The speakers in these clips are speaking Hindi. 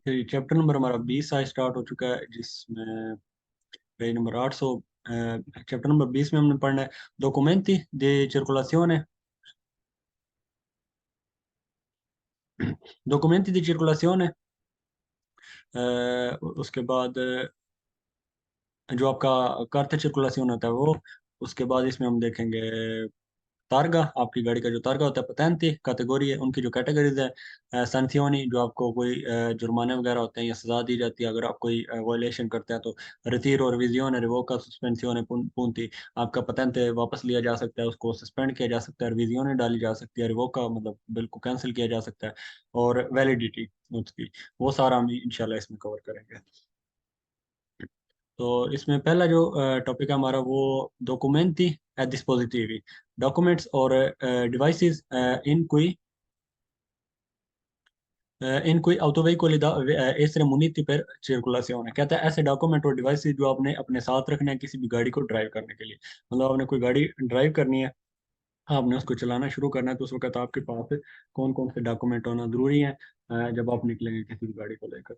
फिर चैप्टर नंबर हमारा 20 आज स्टार्ट हो चुका है, जिसमें पेज नंबर 800। चैप्टर नंबर 20 में हमने पढ़ना है डॉक्यूमेंटी de circolazione। डॉक्यूमेंटी di circolazione। उसके बाद जो आपका कार्ता सर्कुलेशन होता है वो। उसके बाद इसमें हम देखेंगे तारगा, आपकी गाड़ी का जो तारगा होता है, पतेंती कैटेगरी है, उनकी जो कैटेगरीज है, सैंक्शियोनी जो आपको कोई जुर्माने वगैरह होते हैं या सजा दी जाती है अगर आप कोई वायलेशन करते हैं तो। रितीरो, रिविजियोन, रिवोका, सस्पेंसियोन, पूंती। आपका पतेंते वापस लिया जा सकता है, उसको सस्पेंड किया जा सकता है, रिविजियोन डाली जा सकती है, रिवोका मतलब बिल्कुल कैंसिल किया जा सकता है। और वैलिडिटी उसकी, वो सारा हम इंशाल्लाह इसमें कवर करेंगे। तो इसमें पहला जो टॉपिक है हमारा वो डॉक्यूमेंटी è dispositivi, documents और devices in cui autoveicoli da essere muniti per circolazione। कहता है ऐसे डॉक्यूमेंट और डिवाइसेस जो आपने अपने साथ रखने हैं किसी भी गाड़ी को ड्राइव करने के लिए। मतलब आपने कोई गाड़ी ड्राइव करनी है, आपने उसको चलाना शुरू करना है, तो उस वक्त आपके पास कौन कौन से डॉक्यूमेंट होना जरूरी है जब आप निकलेंगे किसी भी गाड़ी को लेकर।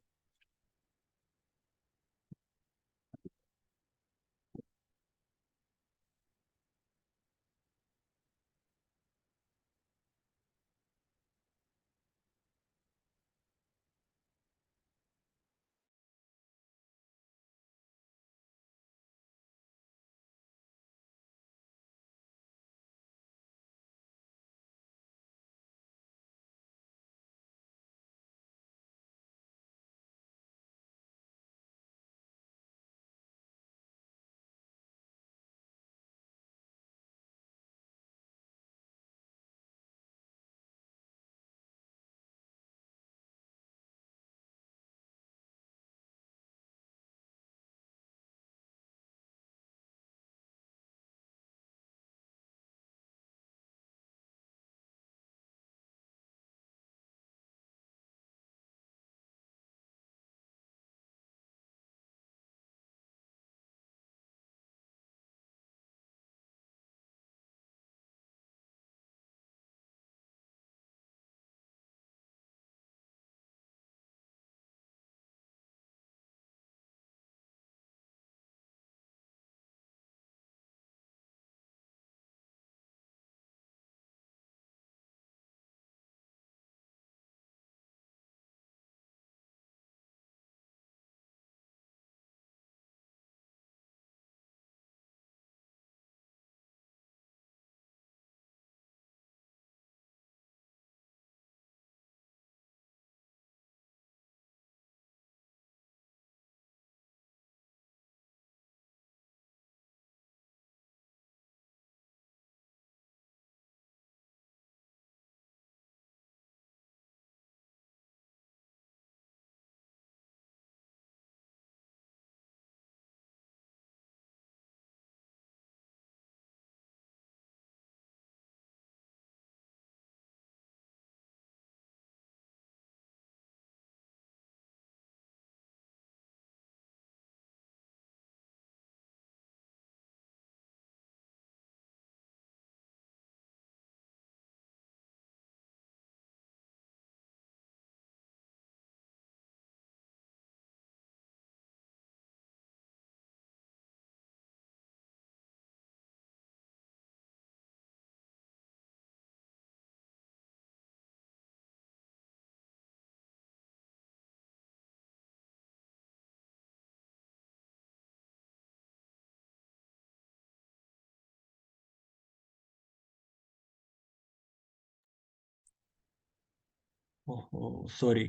ओहो सॉरी।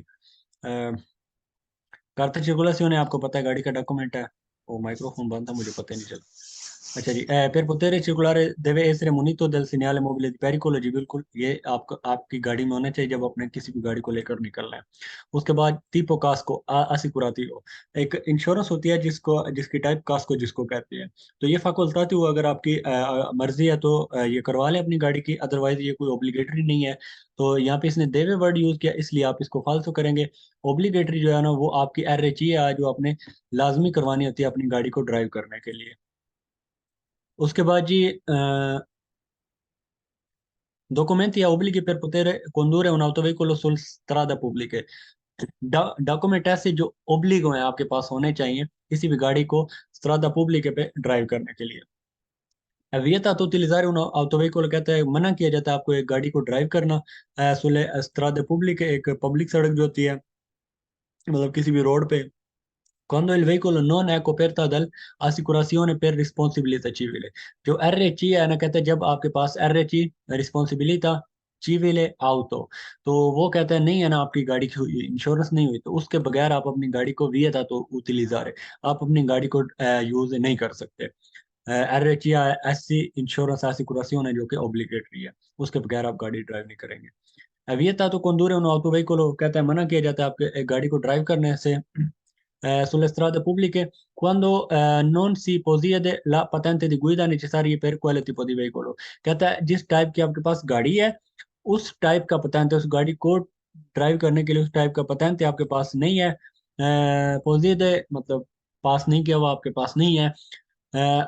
कार्ता circolazione आपको पता है गाड़ी का डॉक्यूमेंट है। वो माइक्रोफोन बंद था, मुझे पता ही नहीं चला। अच्छा जी, per poter circolare deve essere munito del segnale mobile di pericolo। जी बिल्कुल, ये आपका आपकी गाड़ी में होना चाहिए जब आपने किसी भी गाड़ी को लेकर निकलना है। उसके बाद tipo casco assicurativo, एक इंश्योरेंस होती है जिसको जिसकी टाइप कास्को जिसको कहते हैं। तो ये facultative अगर आपकी मर्जी है तो ये करवा लें अपनी गाड़ी की, अदरवाइज ये कोई ओब्लिगेटरी नहीं है। तो यहाँ पे इसने देवे वर्ड यूज किया इसलिए आप इसको फालतू करेंगे। ओब्लिगेटरी जो है ना वो आपकी RHE है जो आपने लाजमी करवानी होती है अपनी गाड़ी को ड्राइव करने के लिए। उसके बाद जी documenti obblighi per poter condurre un autoveicolo su strada pubbliche। Document ऐसे जो ओब्लिगो हैं आपके पास होने चाहिए किसी भी गाड़ी को स्ट्रादा पुब्लिके पे ड्राइव करने के लिए। vietato utilizzare un autoveicola, कहता है मना किया जाता है आपको एक गाड़ी को ड्राइव करना सुले स्ट्रादे पुब्लिके, एक पब्लिक सड़क जो होती है, मतलब किसी भी रोड पे। Quando il veicolo non è coperta dall'assicurazione per responsabilità civile, जो RC है ना, कहते हैं जब आपके पास RC रिस्पॉन्सिबिलिटा चिविले auto, तो वो कहता है नहीं है ना आपकी गाड़ी की इंश्योरेंस नहीं हुई, तो उसके बगैर आप अपनी गाड़ी को vietato utilizzare, आप अपनी गाड़ी को यूज नहीं कर सकते। RC या ऐसी इंश्योरेंस एसिकुरासियोन है जो कि ऑब्लिगेटरी है, उसके बगैर आप गाड़ी ड्राइव नहीं करेंगे। vietato condurre un autoveicolo, कहता है मना किया जाता है आपके एक गाड़ी को ड्राइव करने से sulle strade pubbliche quando non si possiede la patente di guida necessaria per quale tipo di veicolo, कहता है जिस टाइप की आपके पास गाड़ी है उस टाइप का पतेंट है, उस गाड़ी को ड्राइव करने के लिए उस टाइप का पतेंट आपके पास नहीं है, पोजीदे मतलब पास नहीं किया हुआ आपके पास नहीं है,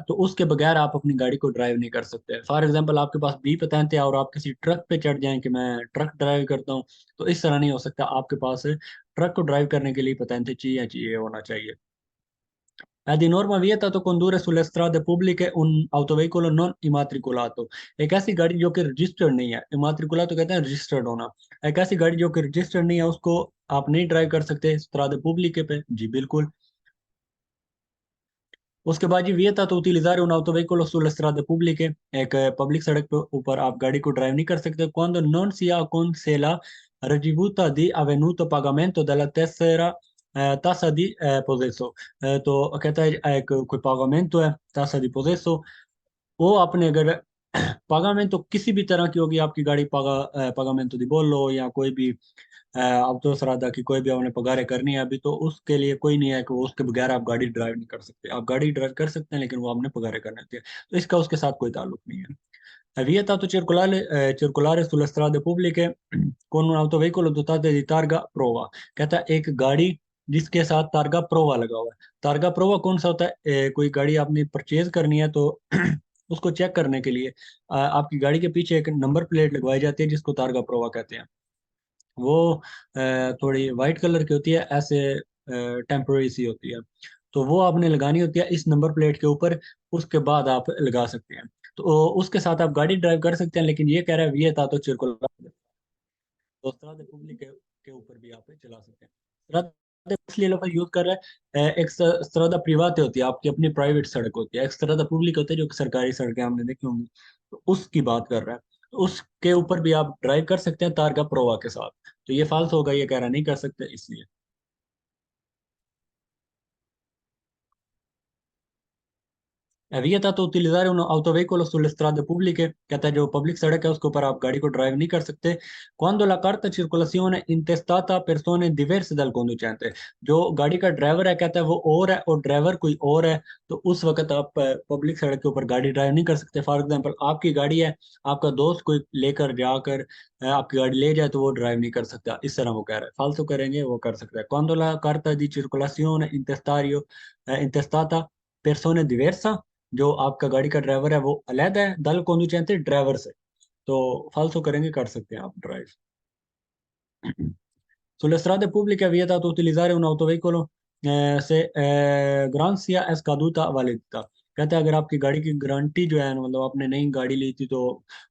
तो उसके बगैर आप अपनी गाड़ी को ड्राइव नहीं कर सकते। फॉर एग्जांपल आपके पास बी पतेंट है और आप किसी ट्रक पे चढ़ जाएं कि मैं ट्रक ड्राइव करता हूँ, तो इस तरह नहीं हो सकता। आपके पास ट्रक को ड्राइव करने के लिए पतेंट चाहिए चाहिए होना चाहिए। È di norma vietato condurre sulle strade pubbliche un autoveicolo non immatricolato, एक ऐसी गाड़ी जो कि रजिस्टर्ड नहीं है। इमाट्रिकुलातो कहते हैं रजिस्टर्ड होना। एक ऐसी गाड़ी जो कि रजिस्टर्ड नहीं है उसको आप नहीं ड्राइव कर सकते स्ट्रादे पुब्लिके पे, जी बिल्कुल। उसके बाद जी वियता तो utilizzare un autoveicolo sulle strade pubbliche, एक पब्लिक सड़क पे ऊपर आप गाड़ी को ड्राइव नहीं कर सकते quando non sia con se la ricevuta di avvenuto pagamento della tessera tassa di possesso। तो कहता है एक कोई पागामेंटो है तासा दी पोजेसो, वो आपने अगर पागामेंटो किसी भी तरह की होगी आपकी गाड़ी पागामेंटो दी बोलो या कोई भी अब तो सरादा की कोई भी आपने पगारे करनी है अभी, तो उसके लिए कोई नहीं है कि वो उसके बगैर आप गाड़ी ड्राइव नहीं कर सकते। आप गाड़ी ड्राइव कर सकते हैं लेकिन वो आपने पगारे करने होती है, तो इसका उसके साथ कोई ताल्लुक नहीं है। vietato circolare sulle strade pubbliche con un autoveicolo dotato di targa prova, कहता है एक गाड़ी जिसके साथ तारगा प्रोवा लगा हुआ है। तारगा प्रोवा कौन सा होता है? कोई गाड़ी आपने परचेज करनी है तो उसको चेक करने के लिए आपकी गाड़ी के पीछे एक नंबर प्लेट लगवाई जाती है जिसको तारगा प्रोवा कहते हैं। वो थोड़ी वाइट कलर की होती है, ऐसे टेम्पोररी सी होती है, तो वो आपने लगानी होती है इस नंबर प्लेट के ऊपर, उसके बाद आप लगा सकते हैं। तो उसके साथ आप गाड़ी ड्राइव कर सकते हैं, लेकिन ये कह रहा है वियता तो चिरकुलर, तो स्ट्रादे पुब्लिक के ऊपर भी आप चला सकते हैं। स्ट्रादे इसलिए लोग यूज कर रहे हैं, एक स्ट्रादा प्रिवाते होती है आपकी अपनी प्राइवेट सड़क होती है, एक स्ट्रादा पुब्लिक होती है जो कि सरकारी सड़कें हमने देखी होंगी, तो उसकी बात कर रहा है। तो उसके ऊपर भी आप ड्राइव कर सकते हैं तारगा प्रोवा के साथ, तो ये फाल्स होगा, ये कह रहा नहीं कर सकते इसलिए। È vietato utilizzare un autoveicolo sulle strade pubbliche, कहता है जो पब्लिक सड़क है उसके ऊपर आप गाड़ी को ड्राइव नहीं कर सकते quando la carta circolazione intestata a persone diverse dal conducente, जो गाड़ी का ड्राइवर है कहता है वो और है और ड्राइवर कोई और है, तो उस वक्त आप पब्लिक सड़क के ऊपर गाड़ी ड्राइव नहीं कर सकते। फॉर एग्जांपल आपकी गाड़ी है, आपका दोस्त कोई लेकर जाकर आपकी गाड़ी ले जाए तो वो ड्राइव नहीं कर सकता, इस तरह वो कह रहा है। फालतू करेंगे वो कर सकता है। quando la carta di circolazione intestata persone diversa, जो आपका गाड़ी का ड्राइवर है वो अलग है दल conducente ड्राइवर से, तो फालतू करेंगे कर सकते हैं आप drive. Sulle strade pubbliche è vietato utilizzare un autoveicolo se garanzia è scaduta validità, कहता है अगर आपकी गाड़ी की गारंटी जो है मतलब आपने नई गाड़ी ली थी तो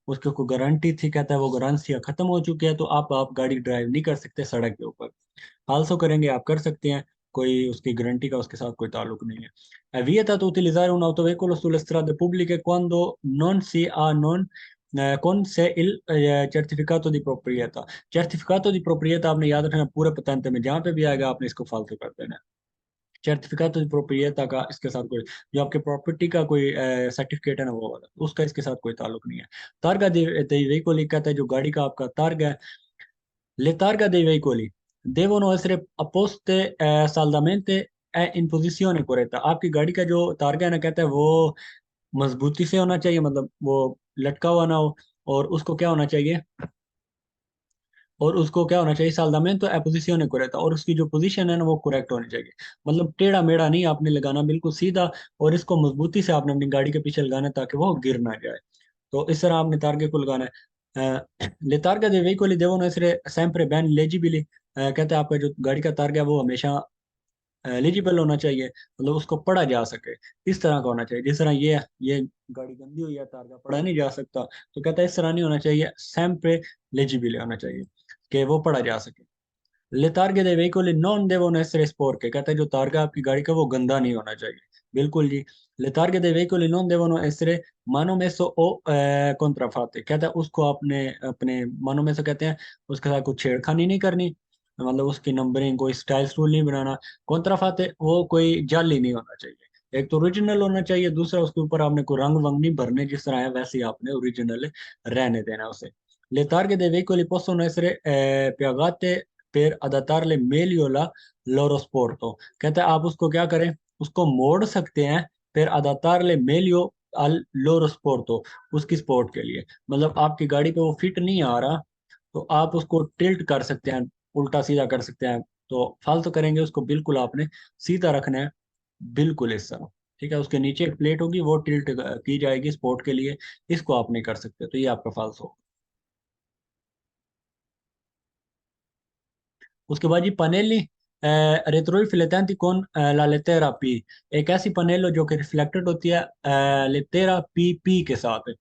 उसकी कोई गारंटी थी, कहता है वो गारंटियाँ खत्म हो चुकी है, तो आप गाड़ी ड्राइव नहीं कर सकते सड़क के ऊपर। फालसो करेंगे आप कर सकते हैं, कोई उसकी गारंटी का उसके साथ कोई ताल्लुक नहीं है। È vietato utilizzare un autoveicolo sulle strade pubbliche quando non si ha non con sé il certificato di proprietà। certificato di proprietà आपने याद रखना पूरे पतेंते में जहाँ पे भी आएगा आपने इसको फालतू कर देना है। certificato di proprietà का इसके साथ कोई, जो आपके प्रॉपर्टी का कोई सर्टिफिकेट है ना वो वाला, उसका इसके साथ कोई ताल्लुक नहीं है। तारगा dei veicoli कहता है जो गाड़ी का आपका तार्गा है, le targa dei veicoli devono essere apposte saldamente e in posizione corretta। आपकी गाड़ी का जो तारगा है ना, कहता है वो मजबूती से होना चाहिए, मतलब वो लटका हुआ ना हो, और उसको क्या होना चाहिए, और उसको क्या होना चाहिए साल्दामेंतो ए पोजिशिone corretta, और उसकी जो पोजीशन है ना वो करेक्ट होनी चाहिए। मतलब टेढ़ा मेढ़ा नहीं आपने लगाना, बिल्कुल सीधा, और इसको मजबूती से आपने अपनी गाड़ी के पीछे लगाना है ताकि वो गिर ना जाए, तो इस तरह आपने तारगे को लगाना है। Le targhe dei veicoli devono essere sempre ben leggibili, कहते हैं आपका जो गाड़ी का तारगा है वो हमेशा एलिजिबल होना चाहिए, मतलब उसको पढ़ा जा सके, इस तरह का होना चाहिए। जिस तरह ये गाड़ी गंदी हुई है, तारगा पढ़ा नहीं जा सकता, तो कहता है इस तरह नहीं होना चाहिए, sempre लेजिबल होना चाहिए कि वो पढ़ा जा सके। Le targhe dei veicoli non devono essere sporche, कहता है जो तारगा आपकी गाड़ी का वो गंदा नहीं होना चाहिए, बिल्कुल जी। Le targhe dei veicoli non devono essere manomesso o contraffatte, कहता है उसको आपने अपने manomesso कहते हैं उसके साथ कुछ छेड़खानी नहीं करनी, मतलब उसकी नंबरिंग कोई स्टाइल स्टूल नहीं बनाना। कॉन्ट्राफाते वो कोई जाली नहीं होना चाहिए, एक तो ओरिजिनल होना चाहिए, दूसरा उसके ऊपर आपने कोई रंग वंग नहीं भरने, जिस तरह है वैसे ही आपने ओरिजिनल रहने देना उसे। Le targhe dei veicoli possono essere piegate per adattarle meglio la loro sporto, कहता है आप उसको क्या करें, उसको मोड़ सकते हैं, per adattarle meglio al loro sporto, उसकी स्पोर्ट के लिए, मतलब आपकी गाड़ी पे वो फिट नहीं आ रहा, तो आप उसको टिल्ट कर सकते हैं, उल्टा सीधा कर सकते हैं। तो फालतू करेंगे उसको, बिल्कुल आपने सीधा रखना है, बिल्कुल इस तरह। ठीक है, उसके नीचे एक प्लेट होगी वो टिल्ट की जाएगी स्पोर्ट के लिए, इसको आप नहीं कर सकते, तो ये आपका फालतू। उसके बाद जी पनेली retroiflettenti con la lettera P, एक ऐसी पनेलो जो कि रिफ्लेक्टेड होती है लेटेरा पी के साथ।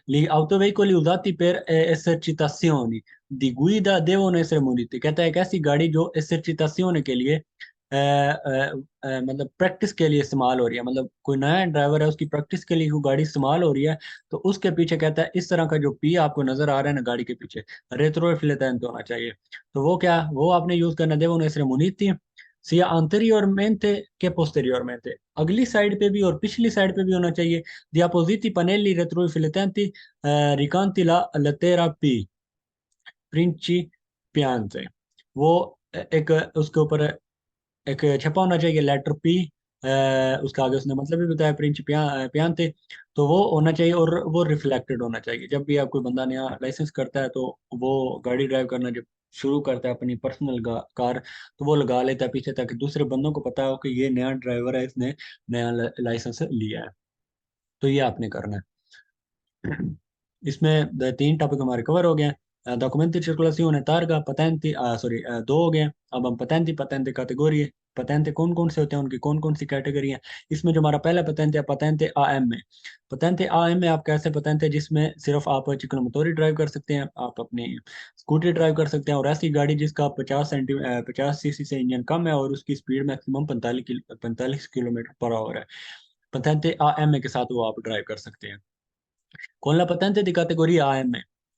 Gli autoveicoli usati per esercitazioni di guida devono essere muniti, कहता है एक ऐसी गाड़ी जो esercitazione के लिए मतलब प्रैक्टिस के लिए इस्तेमाल हो रही है, मतलब कोई नया ड्राइवर है उसकी प्रैक्टिस के लिए कोई गाड़ी इस्तेमाल हो रही है, तो उसके पीछे कहता है इस तरह का जो पी आपको नजर आ रहा है ना गाड़ी के पीछे, रेट्रोफ्लेटेंट होना चाहिए। तो वो क्या, वो आपने यूज करना devono essere muniti sia anteriormente che posteriormente, अगली साइड पे भी और पिछली साइड पे भी होना चाहिए। Diapositi pannelli retroriflettenti recanti la lettera P principiante, वो एक उसके ऊपर एक छपा होना चाहिए लेटर पी, उसका आगे उसने मतलब भी बताया प्रिंच पियांते, तो वो होना चाहिए और वो रिफ्लेक्टेड होना चाहिए। जब भी आप कोई बंदा नया लाइसेंस करता है तो वो गाड़ी ड्राइव करना जब शुरू करता है अपनी पर्सनल कार, तो वो लगा लेता है पीछे ताकि दूसरे बंदों को पता हो कि ये नया ड्राइवर है, इसने नया लाइसेंस लिया है। तो ये आपने करना है। इसमें तीन टॉपिक हमारे कवर हो गए हैं, डॉक्यूमेंट्री सर्कुलेशन तारगा पतेंटी, सॉरी दो हो गए हैं। अब हम पतेंटी पतेंटे कैटेगरी, पतेंटे कौन कौन से होते हैं, उनकी कौन कौन सी कैटेगरी है। इसमें जो हमारा पहला पतेंट है पतेंटे आ एम में, पतेंटे आ एम में आप कैसे पतेंट है जिसमें सिर्फ आप चिकन मोटोरी ड्राइव कर सकते हैं, आप अपनी स्कूटी ड्राइव कर सकते हैं, और ऐसी गाड़ी जिसका 50 सीसी से इंजन कम है और उसकी speed maximum 45 kilometre per hour है, पतेंटे आ एम के साथ वो आप ड्राइव कर सकते हैं। Con la patente di categoria AM,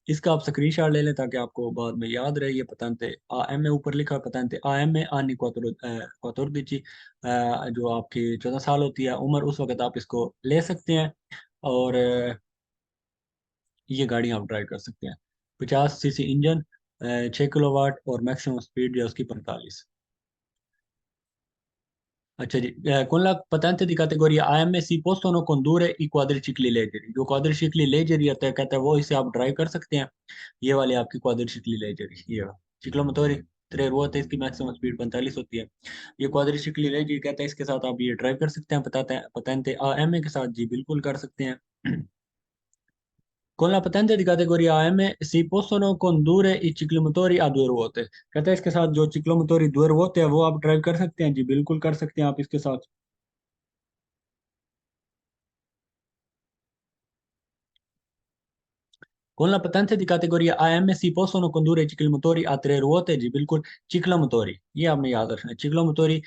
इसका आप स्क्रीनशॉट ले लें ताकि आपको बाद में याद रहे। ये पतेंटे AM ऊपर लिखा है, पतेंटे AM आनी 14 जो आपकी 14 साल होती है उम्र, उस वक्त आप इसको ले सकते हैं, और ये गाड़ी आप ड्राइव कर सकते हैं। 50 सीसी इंजन, 6 किलोवाट, और मैक्सिमम स्पीड जो है उसकी 45। अच्छा जी, con la patente di categoria AM si possono condurre i quadricicli leggeri, जो क्वाड्रिसिकली लेजरी आता है कहता है वो इसे आप ड्राइव कर सकते हैं। ये वाली आपकी क्वाड्रिसिकली लेजरी, ये चिक्लोमोटोरी 3 रुआते, इसकी मैक्सिमम स्पीड 45 होती है। ये क्वाड्रिसिकली लेजरी कहता है इसके साथ आप ये ड्राइव कर सकते हैं, बताते हैं पतेंते AM के साथ, जी बिल्कुल कर सकते हैं। Con la patente di categoria AM si possono condurre i ciclomotori a 2 ruote, कहता है इसके साथ जो चिक्लोमोटोरी 2 रुआते हैं वो आप ड्राइव कर सकते हैं, जी बिल्कुल कर सकते हैं आप इसके साथ। Con la patente di categoria AM si possono condurre i ciclomotori a 3 रुआते, जी बिल्कुल। चिक्लोमोटोरी ये आपने याद रखना है, चिक्लोमोटोरी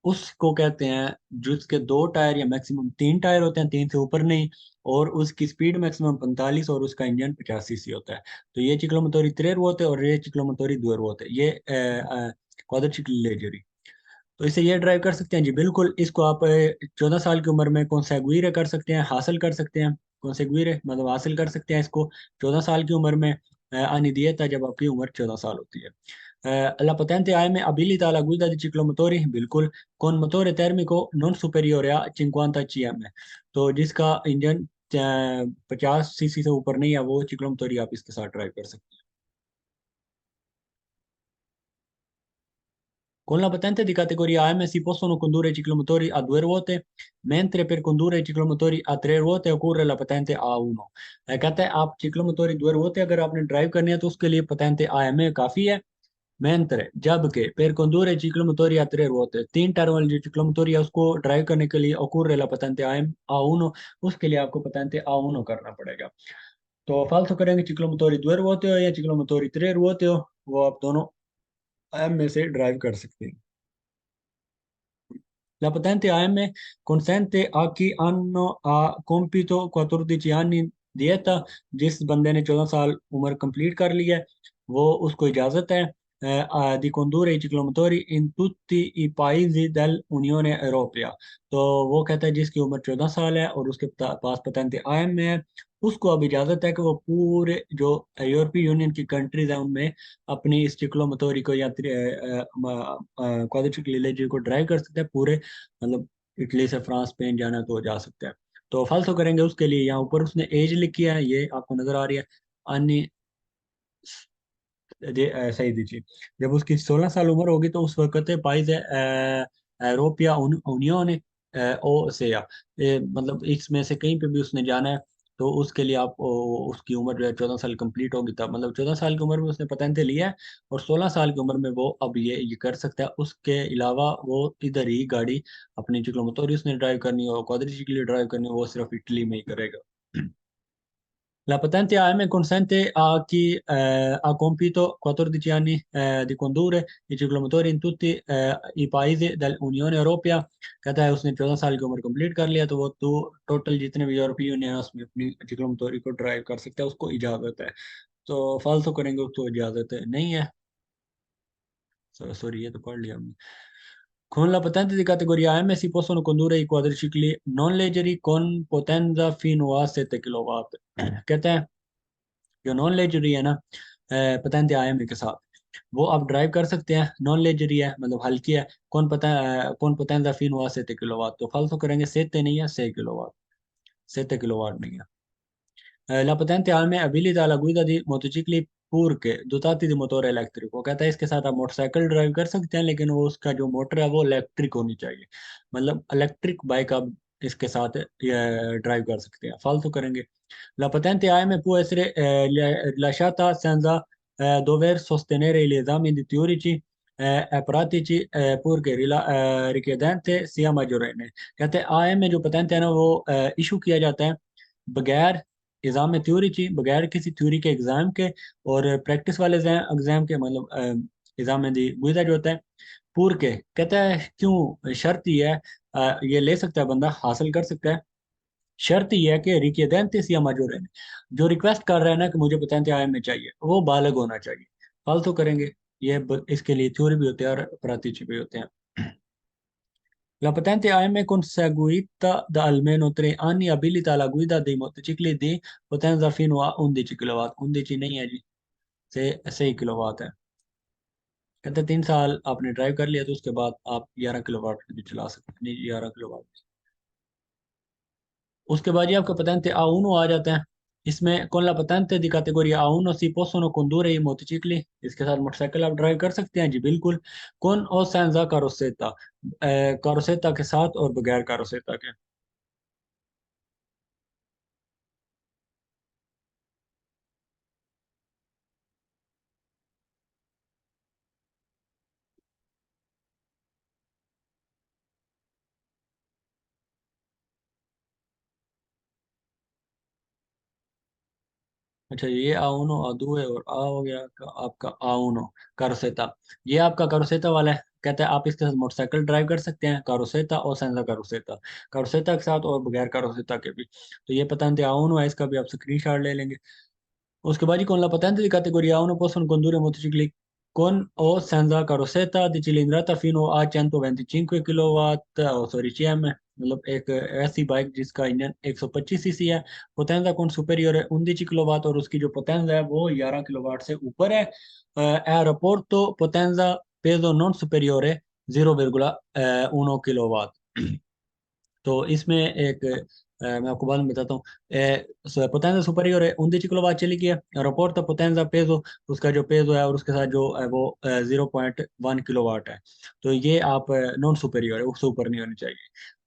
उसको कहते हैं जिसके 2 टायर या मैक्सिमम 3 टायर होते हैं, तीन से ऊपर नहीं, और उसकी स्पीड मैक्सिमम 45 और उसका इंजन 50 सीसी होता है। तो ये चिक्लोमोटोरी 3 रुआते और ये चिक्लोमोटोरी 2 रुआते, ये क्वाड्रिसिकल लेजरी। तो इसे ये ड्राइव कर सकते हैं, जी बिल्कुल। इसको आप 14 साल की उम्र में कॉन्सेग्वीरे कर सकते हैं, हासिल कर सकते हैं, कॉन्सेग्वीरे मतलब हासिल कर सकते हैं इसको 14 साल की उम्र में, आनी दिएता जब आपकी उम्र 14 साल होती है। La potente AM abilita la guida di ciclomotori, बिल्कुल, con motore termico non superiore a 50 cm, तो जिसका इंजन 50 सीसी से ऊपर नहीं है वो चिक्लोमोटोरी आप इसके साथ ड्राइव कर सकते हैं। Con la patente di categoria AM si possono condurre ciclomotori a 2 ruote, mentre per condurre ciclomotori a 3 रुआते occorre la patente A1। कहता है आप चिक्लोमोटोरी 2 रुआते अगर आपने ड्राइव करनी है तो उसके लिए patente AM काफ़ी है, mentre jabché per condurre ciclomotori a tre ruote तीन टायर वाली जो ciclomotori है उसको ड्राइव करने के लिए ocurre la patente AM A1, उसके लिए आपको patente A1 करना पड़ेगा। तो फालतू करेंगे ciclomotori due ruote हो या ciclomotori tre ruote हो, वो आप दोनों AM में से ड्राइव कर सकते हैं। La patente AM consente a chi ha compito 14 anni di età, जिस बंदे ने 14 साल उम्र कंप्लीट कर ली है वो उसको इजाज़त है di condurre i ciclomotori in tutti i paesi dell'Unione Europea। तो वो कहता है जिसकी उम्र 14 साल है और उसके पास पैटेंट आईएम में है, उसको अब इजाज़त है कि वो पूरे जो यूरोपीय यूनियन की कंट्रीज हैं उनमें अपनी इस चिक्लोमोटोरी को या क्वाड्रिचिकल को ड्राइव कर सकते हैं पूरे, मतलब इटली से फ्रांस स्पेन जाना है तो जा सकता है। तो फालतू करेंगे उसके लिए यहाँ ऊपर उसने एज लिखी है, ये आपको नजर आ रही है अन्य सही दीजिए। जब उसकी 16 साल उम्र होगी तो उस वक्त पाइज यूरोपिया यूनियन ओ से या मतलब इसमें से कहीं पे भी उसने जाना है तो उसके लिए आप उसकी उम्र जो है 14 साल कंप्लीट होगी तब, मतलब 14 साल की उम्र में उसने पतेंते लिया है और 16 साल की उम्र में वो अब ये कर सकता है। उसके अलावा वो इधर ही गाड़ी अपनी चिक्लोमोटोरी उसने ड्राइव करनी हो, क्वाड्रिचिकली ड्राइव करनी हो, वो सिर्फ इटली में ही करेगा। La patente AM consente a chi ha compiuto 14 anni di condurre i ciclomotori in tutti i paesi dell'Unione Europea। कहता है उसने 14 साल की उम्र कंप्लीट कर लिया तो वो तो टोटल जितने भी यूरोपीय यूनियन है उसमें अपनी चिक्लोमोटोरी को ड्राइव कर सकता है, उसको इजाजत है। तो फालतू करेंगे उसको इजाजत है नहीं है। सॉरी ये तो पढ़ लिया हमने। Con la patente di categoria M si possono condurre i quadricicli non leggeri con potenza fino a 7 kW। कहते हैं जो नॉन लेजरी है ना पतंग आयम के साथ वो आप ड्राइव कर सकते हैं, नॉन लेजरी है मतलब हल्की है। कौन पतंग फीन हुआ 7 किलोवाट, तो फालतू करेंगे 7 नहीं है 6 किलोवाट, 7 किलोवाट नहीं है। La patente AME abilita la guida di motocicli purche dotati di motore elettrico। वो कहता है इसके साथ आप मोटरसाइकिल ड्राइव कर सकते हैं लेकिन वो उसका जो मोटर है वो इलेक्ट्रिक होनी चाहिए, मतलब इलेक्ट्रिक बाइक आप इसके साथ ड्राइव कर सकते हैं। फालतू करेंगे La patente AM può essere rilasciata senza dover sostenere gli esami di teorici e pratici purché richiedente sia maggiorenne। कहते हैं AM में जो पेटेंट है ना वो इशू किया जाता है बगैर एग्जाम थ्योरी, बगैर किसी थ्योरी के एग्जाम के और प्रैक्टिस वाले एग्जाम के, मतलब एग्जाम में दी गुइदा जो होता है पूर के। कहता है क्यों, शर्त ये है ये ले सकता है बंदा, हासिल कर सकता है। शर्त यह है कि रिक्वेदेंटिस या मजोरेन, जो रिक्वेस्ट कर रहा है ना कि मुझे पेटेंट आय में चाहिए वो बालग होना चाहिए। फालतू करेंगे इसके लिए थ्योरी भी होते हैं और प्रात्यक्षिक भी होते हैं। La patente AM è conseguita da almeno 3 anni, abilita la guida dei motocicli di potenza fino a 11 kW। 11 नहीं है जी, से 6 किलोवाट है। कहते हैं 3 साल आपने ड्राइव कर लिया तो उसके बाद आप 11 किलोवाट भी चला सकते हैं, नहीं 11 किलोवाट। उसके बाद ये आपका patente A1 आ जाता है। इसमें con la patente di categoria A1 si possono condurre i motocicli, इसके साथ मोटरसाइकिल आप ड्राइव कर सकते हैं जी बिल्कुल। con o senza carrozzetta, कारोसेता के साथ और बगैर कारोसेता के। अच्छा ये A1 A2 है और आ हो गया आपका A1 कारोसेता। ये आपका कारोसेता वाला है, कहता है आप इसके साथ मोटरसाइकिल ड्राइव कर सकते हैं, कारोसेता और सेंजा कारोसेता, कारोसेता के साथ और बगैर कारोसेता के भी। तो ये पता नहीं A1 है, इसका भी आप स्क्रीनशॉट ले लेंगे। उसके बाद ही con la patente di categoria 1 possono condurre motocicli con o senza carrozzetta di cilindrata fino a 125 kilowatt sorry cm, मतलब एक ऐसी बाइक जिसका इंजन 125 सीसी है। पोटेंजा कौन सुपेरियर है 11 किलोवाट और उसकी जो पोटेंजा है वो 11 किलोवाट से ऊपर है। एयरपोर्ट पोटेंजा पेजो नॉन सुपेरियर है 0,1 किलोवाट। तो इसमें एक मैं आपको बाद में बताता हूँ। पोटेंजा सुपeriore है 11 किलोवाट चली गई है, रोपोर्ट पोटेंजा पेजो, उसका जो पेजो है और उसके साथ जो है वो 0,1 किलोवाट है। तो ये आप नॉन सुपेरियर है, उससे ऊपर नहीं होनी चाहिए।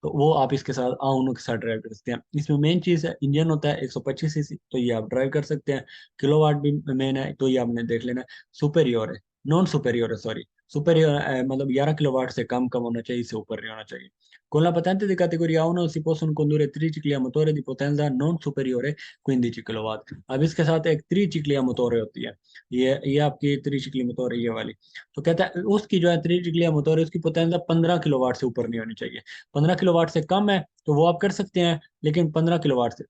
तो वो आप इसके साथ आउनो के साथ ड्राइव कर सकते हैं। इसमें मेन चीज़ है इंजन होता है 125 सीसी, तो ये आप ड्राइव कर सकते हैं। किलोवाट भी मेन है तो ये आपने देख लेना है सुपेरियर है। नॉन सुपेरियर है, सॉरी। सुपेरियर मतलब 11 किलोवाट से कम होना चाहिए, इससे ऊपर नहीं होना चाहिए। Con la patente di categoria 1 si possono condurre tricicli a motore di potenza non superiore 15 kilowatt. अब इसके साथ एक त्रिचिक्ली मोटर होती है, ये आपकी त्रिचिक्ली मोटर है, ये वाली। तो कहता है उसकी जो है त्रिचिक्ली मोटर है, उसकी पोटेंजा 15 किलोवाट से ऊपर नहीं होनी चाहिए। 15 किलोवाट से कम है तो वो आप कर सकते हैं, लेकिन 15 किलोवाट से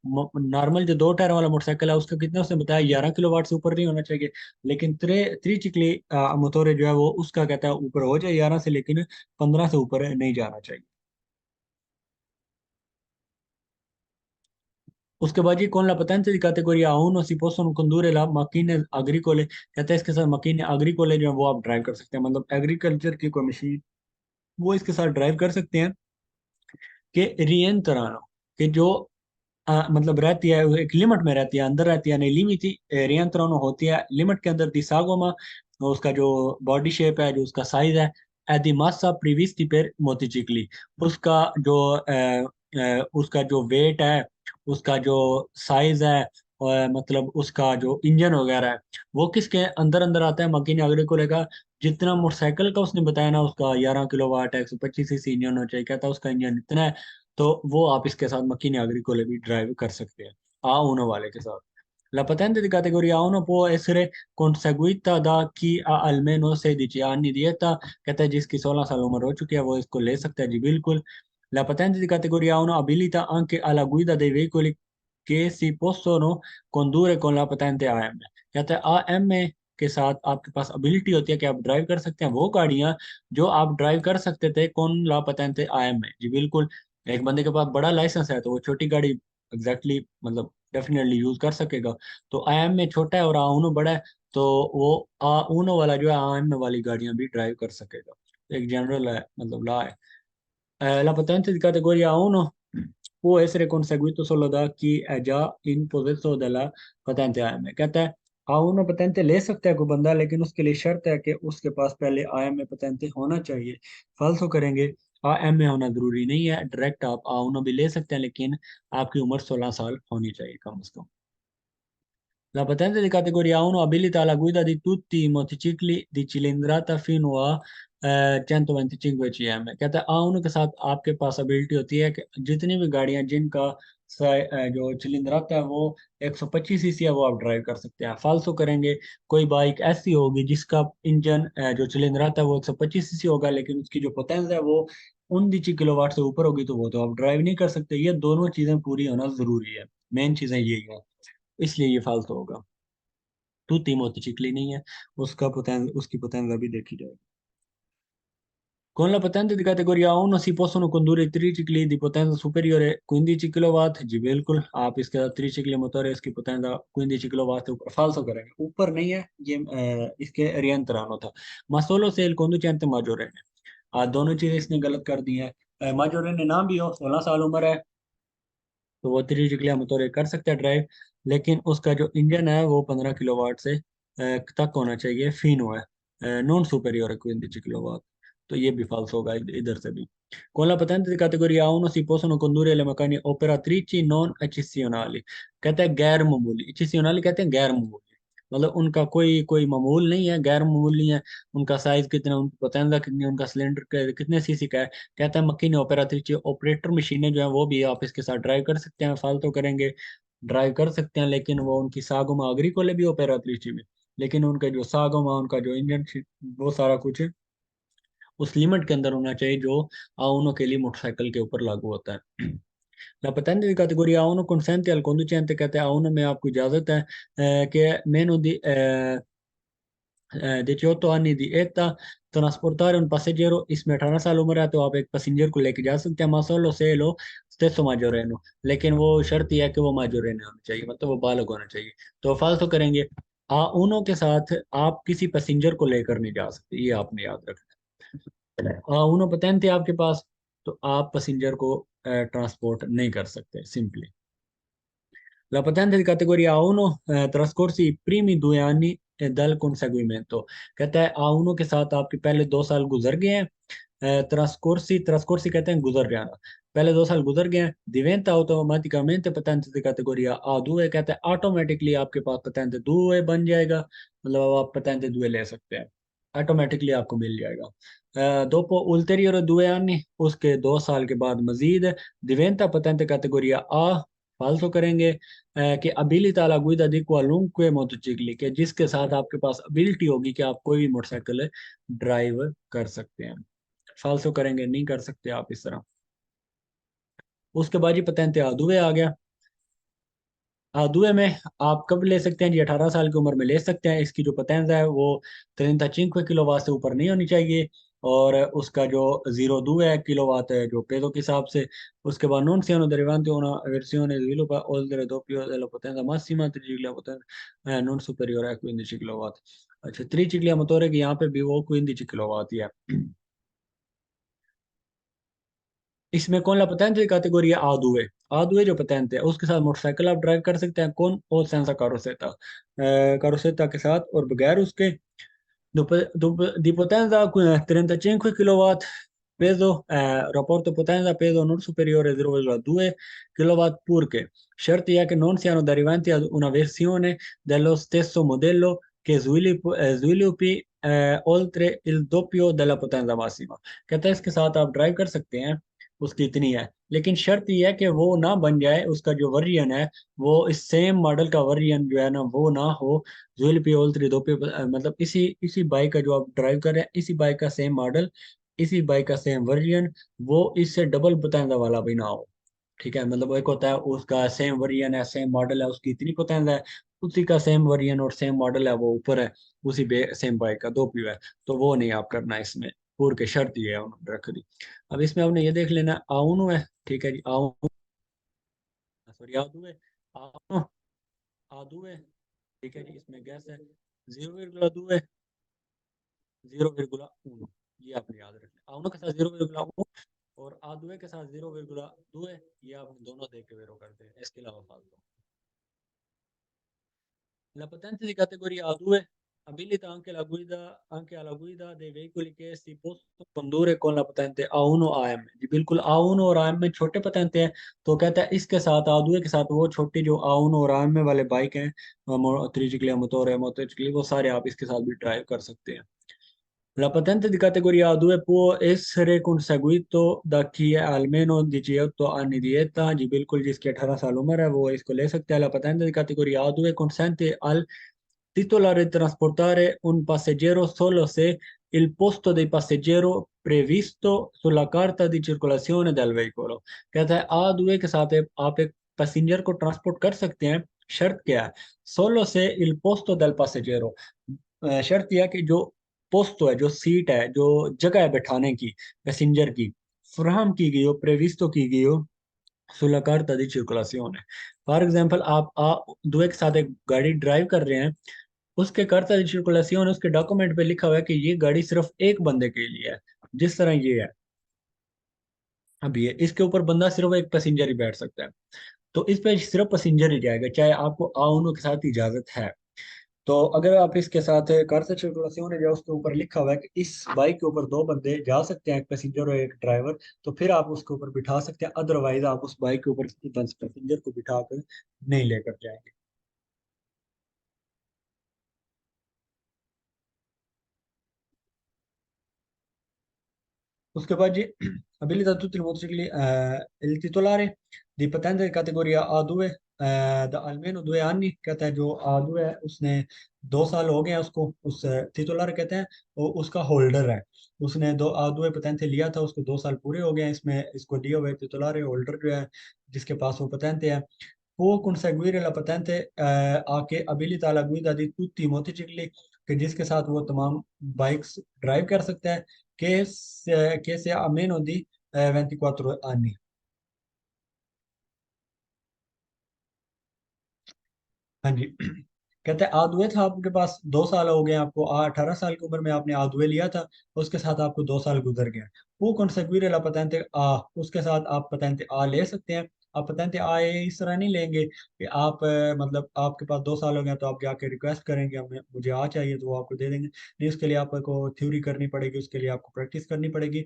नॉर्मल जो दो टायर वाला मोटरसाइकिल है उसका कितना, उसने बताया 11 किलोवाट से ऊपर नहीं होना चाहिए। लेकिन त्रिचिक्ली मोटर जो है वो उसका कहता है ऊपर हो जाए 11 से, लेकिन 15 से ऊपर नहीं जाना चाहिए। उसके बाद ये कौन ला patente di categoria 1 si possono condurre la macchine agricole, कहता है इसके साथ मशीन एग्रीकोले जो है वो आप ड्राइव कर सकते हैं, मतलब एग्रीकल्चर की कोई मशीन वो इसके साथ ड्राइव कर सकते हैं। कि rientrano, कि जो मतलब रहती है एक लिमिट में रहती है, अंदर रहती है, नहीं लिमिट rientrano होती है लिमिट के अंदर, दिसागोमा उसका जो बॉडी शेप है, जो उसका साइज है, एदी मासा प्रीविस्टी per मोतिचिकली, उसका जो उसका जो वेट है, उसका जो साइज है, और मतलब उसका जो इंजन वगैरह है, वो किसके अंदर अंदर आता है, मकीन अगले को लेगा। जितना मोटरसाइकिल का उसने बताया ना, उसका 11 किलोवाट है, 125 सीसी इंजन होना चाहिए, कहता है उसका इंजन इतना है। तो वो आप इसके साथ मकीन अग्रिकोले भी ड्राइव कर सकते हैं, आ उनो वाले के साथ। La patente di categoria 1 può essere conseguita da chi ha almeno 16 anni di età, कहता है जिसकी 16 साल उम्र हो चुकी है वो इसको ले सकता है, जी बिल्कुल। La patente di categoria 1 abilita anche alla guida dei veicoli che si possono condurre con la patente AM, कहता है AM के साथ आपके पास एबिलिटी होती है कि आप ड्राइव कर सकते हैं वो गाड़ियां जो आप ड्राइव कर सकते थे कौन ला patente AM में, जी बिल्कुल। एक बंदे के पास बड़ा लाइसेंस है तो वो छोटी गाड़ी एग्जैक्टली मतलब डेफिनेटली यूज कर सकेगा। तो AM में छोटा है और A1 बड़ा है, तो वो A1 वाला जो है AM वाली गाड़ियां भी ड्राइव कर सकेगा। एक जनरल है, मतलब लॉ है। La patente di categoria 1 può essere conseguito solo da chi è già in possesso della patente AM, कहता है A1 patente ले सकता है कोई बंदा, लेकिन उसके लिए शर्त है कि उसके पास पहले AM patente होना चाहिए। फालतू करेंगे, AM में होना जरूरी नहीं है, डायरेक्ट आप A1 भी ले सकते हैं, लेकिन आपकी उम्र 16 साल होनी चाहिए कम से कम। La patente di categoria 1 abilita la guida di tutti i motocicli di cilindrata fino a 125 cm, कहता है A1 के साथ आपके पास एबिलिटी होती है कि जितनी भी गाड़ियां जिनका जो चिलिंद्राता है वो 125 सीसी है वो आप ड्राइव कर सकते हैं। फालतू करेंगे, कोई बाइक ऐसी होगी जिसका इंजन जो चिलिंद्राता है वो 125 सीसी होगा, लेकिन उसकी जो पोटेंस है वो 19 किलोवाट से ऊपर होगी, तो वो तो आप ड्राइव नहीं कर सकते। ये दोनों चीजें पूरी होना जरूरी है, मेन चीजें यही है, इसलिए ये फालतू होगा। टू मोटोचिकली नहीं है, उसकी potenza भी देखी जाएगी। Con la patente di categoria 1 si possono condurre tricicli di potenza superiore 15 kW, जी बिल्कुल। आप इसके साथ ट्रिचिकली मोटर है, इसकी पोटेंजा 15 किलोवाट से ऊपर, फालसो करेंगे, ऊपर नहीं है ये, इसके रियंत्रानो था। Ma solo se il conducente maggiorenne, दोनों चीजें इसने गलत कर दी हैं। माजोरेने नाम भी हो, 16 साल उम्र है, तो वो 3 चिकलिया मोटर कर सकता है ड्राइव, लेकिन उसका जो इंजन है वो 15 किलोवाट से तक होना चाहिए, फिनो है, नॉन सुपेरियर है 15 किलोवाट। तो ये भी फाल्स होगा इधर से भी। Con la patente di categoria 1 si possono condurre le macchine operatrici non eccezionali, कहते हैं गैर मामूली, eccezionali कहते हैं गैर मामूली, मतलब उनका कोई कोई मामूल नहीं है, गैर मामूली है। उनका साइज कितना, उनकी पोतेंजा कितनी, उनका सिलेंडर कितने सीसी का है, कहता है मशीनें ऑपरेटर ऑपरेटर मशीनें जो है वो भी आप इसके साथ ड्राइव कर सकते हैं, फालतू करेंगे, ड्राइव कर सकते हैं, लेकिन वो उनकी सागोमा अग्रिकोले भी ऑपरेटर में, लेकिन उनका जो सागोमा उनका जो इंजन वो सारा कुछ उस लिमिट के अंदर होना चाहिए जो A1 के लिए मोटरसाइकिल के ऊपर लागू होता है। La patente di categoria A1 consente al conducente, कहते हैं A1 में आपको इजाजत है कि meno di 18 anni di età trasportare un passeggero, इसमें 18 साल उम्र है तो आप एक पैसेंजर को लेके जा सकते हैं, मासोलो से लो stesso maggiorenne, लेकिन वो शर्त यह है कि वो माजोरेनो होना चाहिए, मतलब वो बालग होना चाहिए। तो फालतू करेंगे, उनो के साथ आप किसी पैसेंजर को लेकर नहीं जा सकते, ये आपने याद रखना है। उनो पेटेंट है आपके पास, तो आप पैसेंजर को ट्रांसपोर्ट नहीं कर सकते simply. La patente di categoria A1 trascorsi i primi 2 anni dal conseguimento, कहता है A1 के साथ आपके पहले 2 साल गुजर गए हैं। trascorsi trascorsi कहते हैं गुजर जाना, पहले 2 साल गुजर गए हैं। diventa automaticamente patente di categoria A2, कहता है ऑटोमेटिकली आपके पास patente 2 बन जाएगा, मतलब अब आप patente 2 ले सकते हैं। ऑटोमेटिकली आपको मिल जाएगा। dopo ulteriori 2 anni, उसके 2 साल के बाद मजीद diventa patente categoria A, फालतू करेंगे कि abilita alla guida di qualunque motocicli, के जिसके साथ आपके पास एबिलिटी होगी कि आप कोई भी मोटरसाइकिल ड्राइव कर सकते हैं। फालतू करेंगे नहीं कर सकते आप इस तरह। उसके बाद जी पतेंते आ आ गया। दुए में आप कब ले सकते हैं जी? 18 साल की उम्र में ले सकते हैं। इसकी जो पतेंजा है वो 35 किलोवाट से ऊपर नहीं होनी चाहिए। और उसका जो जीरो दो है किलोवाट है जो पेदो के हिसाब से। उसके बाद non siano derivanti una versione di sviluppo oltre il doppio della potenza massima triciclia potenza non superiore a 15 kilowatt. अच्छा, त्रिचिक्लिया मोटोर है कि यहाँ पे भी वो 15 किलोवाट ही है। इसमें कौन ला patente di categoria A2। A2 जो patente है उसके साथ मोटरसाइकिल आप ड्राइव कर सकते हैं। कौन? और सेंसा कारोसेटा, कारोसेटा के साथ और बगैर उसके। Di potenza 35 kW, peso, rapporto potenza-peso non superiore a 0,2 kW purché. Certi è che non siano derivanti ad una versione dello stesso modello che sviluppi oltre il doppio della potenza massima। कहता है इसके साथ आप ड्राइव कर सकते हैं, उसकी इतनी है, लेकिन शर्त यह है कि वो ना बन जाए, उसका जो वर्जन है वो इस सेम मॉडल का वर्जन जो है ना वो ना हो। जुएल पे ऑल थ्री दो पे मतलब इसी इसी बाइक का जो आप ड्राइव कर रहे हैं, इसी बाइक का सेम मॉडल, इसी बाइक का सेम वर्जन, वो इससे डबल बताने वाला भी ना हो। ठीक है, मतलब एक होता है उसका सेम वर्जन है, सेम मॉडल है, उसकी इतनी पतंग है, उसी का सेम वर्जन और सेम मॉडल है वो ऊपर है, उसी सेम बाइक का दो पीयू है। तो वो नहीं आप करना इसमें, पूर के शर्त ये है उन्होंने रख दी। अब इसमें आपने ये देख लेना आउनो है। ठीक है जी, आउनो, सॉरी आदू है, आउनो, आदू है। ठीक है जी, इसमें गैस है 0,2 है, 0,1। ये आपने याद रखना, आउनो के साथ 0,1 और आदुए के साथ 0,2 है। ये आपने दोनों देख के वेरो करते हैं, इसके अलावा फालतू। La patente di categoria A2 abilita anche alla guida dei veicoli che si possono condurre con la patente A1 AM। जी बिल्कुल, A1 और AM में छोटे पतेंते हैं। तो कहता है इसके साथ A2 के साथ वो छोटी जो A1 और AM में वाले बाइक हैं, त्रिचिक्लिया मोटोर है, मोटरचिक्ली, वो सारे आप इसके साथ भी ड्राइव कर सकते हैं। La patente di categoria A2 può essere conseguito da chi ha almeno 18 anni di età। जी बिल्कुल, जिसकी 18 साल उम्र है वो इसको ले सकते हैं। La patente di categoria A2 consente al titolare di trasportare un passeggero solo se il posto dei passeggero previsto sulla carta di circolazione del veicolo। कहता है A2 के साथ आप एक पैसेंजर को ट्रांसपोर्ट कर सकते हैं। शर्त क्या है? सोलो से il posto del passeggero, शर्त यह है कि जो पोस्तो है, जो सीट है, जो जगह है बैठाने की पैसेंजर की, फ्राहम की गई हो, प्रेविस्तो की गई हो sulla carta di circolazione। For example आप दुए के साथ एक गाड़ी ड्राइव कर रहे हैं, उसके कार्ता दी सर्कुलेशन, उसके डॉक्यूमेंट पे लिखा हुआ है कि ये गाड़ी सिर्फ एक बंदे के लिए है। जिस तरह ये है, अब ये इसके ऊपर बंदा सिर्फ एक पैसेंजर ही बैठ सकता है। तो इस पे सिर्फ पैसेंजर ही जाएगा, चाहे आपको आउनो के साथ इजाजत है। तो अगर आप इसके साथ कार से सर्कुलेशन है, जो उसके ऊपर लिखा हुआ है कि इस बाइक के ऊपर दो बंदे जा सकते हैं, एक पैसेंजर और एक ड्राइवर, तो फिर आप उसके ऊपर बिठा सकते हैं। अदरवाइज आप उस बाइक के ऊपर पैसेंजर को बिठा कर नहीं लेकर जाएंगे। उसके बाद जी abilita tutti i motocicli, il titolare di patente di categoria A2 da almeno 2 anni। कहता है जो A2 है उसने 2 साल हो गए हैं उसको, उस titolare कहते हैं, वो उसका होल्डर है। उसने दो A2 patente लिया था, उसको 2 साल पूरे हो गए हैं इसमें, इसको दिए हुए titolare होल्डर जो है, जिसके पास वो patente है, può conseguire la patente a che abilita la guida di tutti i motocicli, कि जिसके साथ वो तमाम बाइक्स ड्राइव कर सकता है, che sia a meno di 24 anni। हाँ जी, कहते हैं आदुए था आपके पास, 2 साल हो गए आपको, 18 साल की उम्र में आपने आदुए लिया था, उसके साथ आपको 2 साल गुजर गए। वो conseguire la patente आ, उसके साथ आप पतेंते आ ले सकते हैं। आप पतेंते आ ये इस तरह नहीं लेंगे कि आप मतलब आपके पास 2 साल हो गए तो आप जाके रिक्वेस्ट करेंगे हमें मुझे आ चाहिए तो वो आपको दे देंगे। नहीं, उसके लिए आपको थ्योरी करनी पड़ेगी, उसके लिए आपको प्रैक्टिस करनी पड़ेगी।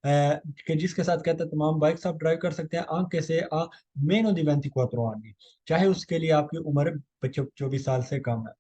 कि जिसके साथ कहते हैं तमाम बाइक्स आप ड्राइव कर सकते हैं, आंख से आ मेनो दी 24 anni, चाहे उसके लिए आपकी उम्र 24 साल से कम है।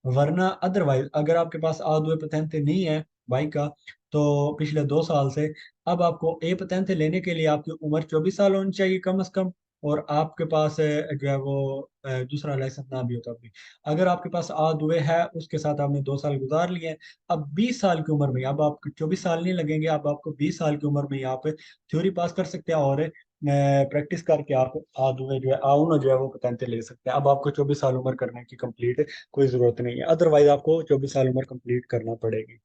वरना अदरवाइज अगर आपके पास आदुए पतेंते नहीं है बाइक का, तो पिछले 2 साल से, अब आपको ए पतेंते लेने के लिए आपकी उम्र 24 साल होनी चाहिए कम से कम। और आपके पास जो है वो दूसरा लाइसेंस ना भी हो तब भी। अगर आपके पास आदुए है, उसके साथ आपने 2 साल गुजार लिए हैं, अब 20 साल की उम्र में, अब आपको 24 साल नहीं लगेंगे, अब आपको 20 साल की उम्र में यहाँ पे थ्योरी पास कर सकते हैं, और प्रैक्टिस करके आप आदुए जो है आउनो जो है वो पतेंते ले सकते हैं। अब आपको 24 साल उम्र करने की कंप्लीट कोई जरूरत नहीं है, अदरवाइज आपको 24 साल उम्र कंप्लीट करना पड़ेगी।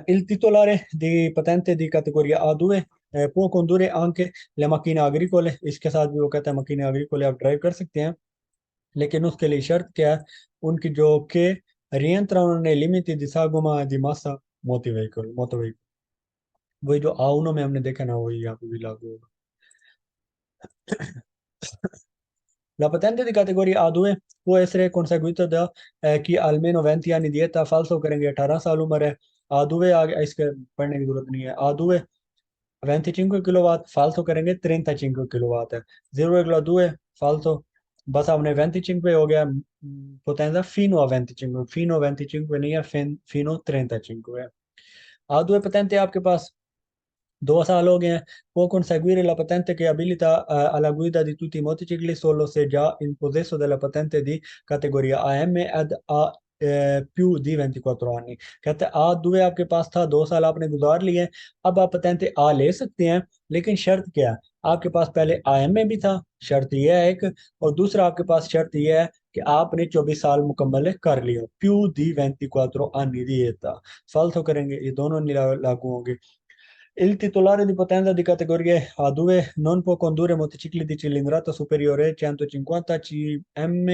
Il titolare di patente di categoria A2 può condurre anche le macchine agricole, इसके साथ भी वो कहता है मशीनें agricole आप ड्राइव कर सकते हैं, लेकिन उसके लिए शर्त क्या है, उनकी जो कि rientrano nei limiti di sagoma di massa motor vehicle, वही जो A1 में हमने देखा ना, वही यहाँ पे भी लागू होगा। La patente di categoria A2 può essere conseguita da chi ha almeno 20 anni di età, falso करेंगे 18 साल उम्र है। A2 आगे इसके पढ़ने की जरूरत नहीं है। A2 25 kilowatt, falso करेंगे 35 kilowatt है। 0,2 falso, बस आपने 25 हो गया, potenza fino a 25, fino a 25 नहीं है, fino a 35 है। A2 patente आपके पास 2 साल हो गए हैं। Può conseguire la patente che abilita alla guida di tutti i motocicli solo se già in possesso della patente di categoria AM ed ha più di 24 anni। कहते हैं A2 आपके पास था, 2 साल आपने गुजार लिए, अब आप patente A ले सकते हैं, लेकिन शर्त क्या है, आपके पास पहले AM में भी था, शर्त यह है एक, और दूसरा आपके पास शर्त यह है कि आपने 24 साल मुकम्मल कर लिया, più di 24 anni di età। फालतू करेंगे, ये दोनों नहीं लागू होंगे। Il titolare di potenza di categoria A2 non può condurre motocicli di cilindrata superiore a 150 cm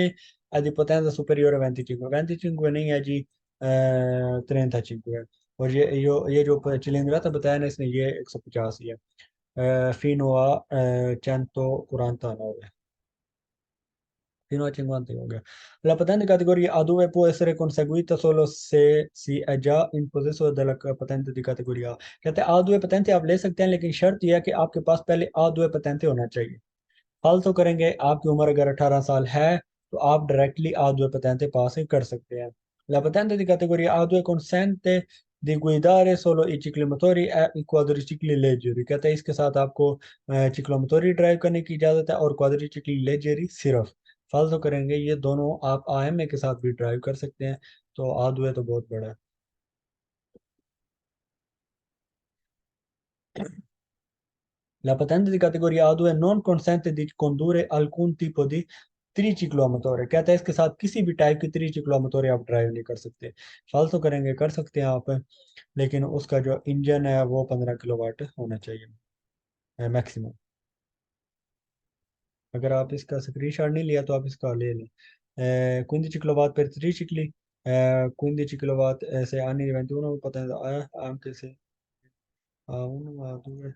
e di potenza superiore a 25। 25 नहीं है जी, 35 है। और ये जो cilindrata बताया ना इसने, ये 150 ही है। fino a 149, fino a 50 हो गया। La patente categoria A2 può essere conseguita solo se si è già in possesso della patente di categoria A। कहते हैं A2 patente आप ले सकते हैं, लेकिन शर्त यह है कि आपके पास पहले A2 patente होना चाहिए। फालतू करेंगे, आपकी उम्र अगर 18 साल है, तो आप डायरेक्टली A2 patente पास ही कर सकते हैं। La patente di categoria A2 consente di guidare solo i ciclomotori e i quadricicli leggeri। कहते हैं इसके साथ आपको चिक्लोमोटोरी ड्राइव करने की इजाज़त है, और क्वाड्रिचिकली लेजरी सिर्फ। फालतू करेंगे, ये दोनों आप AMA के साथ भी ड्राइव कर सकते हैं, तो A2 तो बहुत बड़ा है। La patente di categoria A2 non consente di condurre alcun tipo di त्रिचिक्लोमोटोर, कहता है इसके साथ किसी भी टाइप की त्रिचिक्लोमोटोर आप ड्राइव नहीं कर सकते। फालतू करेंगे, कर सकते हैं आप, लेकिन उसका जो इंजन है वो 15 किलोवाट होना चाहिए मैक्सिमम। अगर आप इसका स्क्रीनशॉट नहीं लिया तो आप इसका ले लें। 15 kilowatt per tricicli, 15 kilowatt se anni di 21 potenza, anche se a 1 a 2,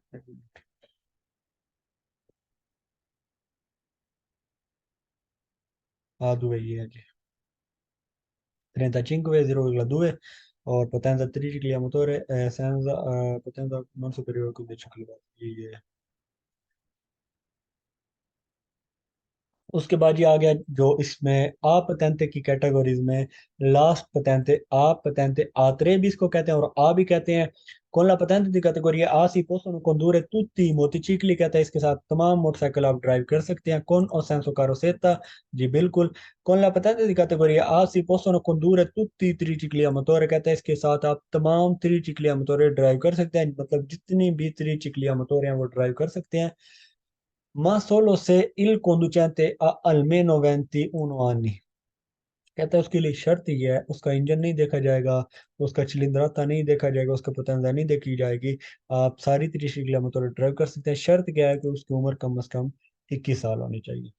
a 2 ये है जी, 35 0,2, और potenza tricicli a motore senza potenza non superiore a 15 kilowatt, ये है। उसके बाद ये आ गया जो इसमें आ पतेंते की कैटेगरीज में लास्ट पतेंते, आ पतेंते A3 भी इसको कहते हैं और आ भी कहते हैं। con la patente di categoria A si possono condurre tutti i motocicli, कहता है इसके साथ तमाम मोटरसाइकिल आप ड्राइव कर सकते हैं, con o senza carrozzetta, जी बिल्कुल। con la patente di categoria A si possono condurre tutti i tricicli a motore, कहता है इसके साथ आप तमाम त्रिचिकली मोटोरे ड्राइव कर सकते हैं, मतलब जितनी भी त्रिचिकली मोटोरे हैं वो ड्राइव कर सकते हैं। ma solo se il conducente ha almeno 21 anni। कहता है उसके लिए शर्त यह है, उसका इंजन नहीं देखा जाएगा, उसका चिलिंद्राता नहीं देखा जाएगा, उसका पतंगा नहीं देखी जाएगी, आप सारी 30 किलोमीटर ड्राइव कर सकते हैं। शर्त क्या है कि उसकी उम्र कम से कम 21 साल होनी चाहिए।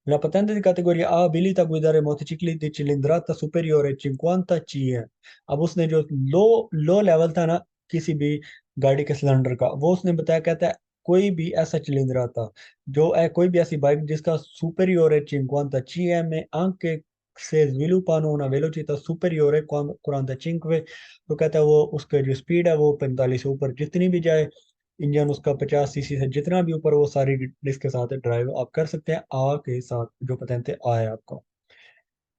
La patente di categoria A abilita a guidare motocicli di cilindrata superiore a 50 CE। अब उसने जो लो लेवल था ना किसी भी गाड़ी के सिलेंडर का, वो उसने बताया, कहता है कोई भी ऐसा चिलिंद्राता जो है, कोई भी ऐसी बाइक जिसका superiore 50 CE में anche se sviluppano una velocità superiore a 45, तो कहता है वो उसका जो स्पीड है वो 45 से ऊपर जितनी भी जाए, इंजन उसका 50 सीसी से जितना भी ऊपर, वो सारी डिस्क के साथ ड्राइव आप कर सकते हैं आ के साथ, जो पतंते आए आपको।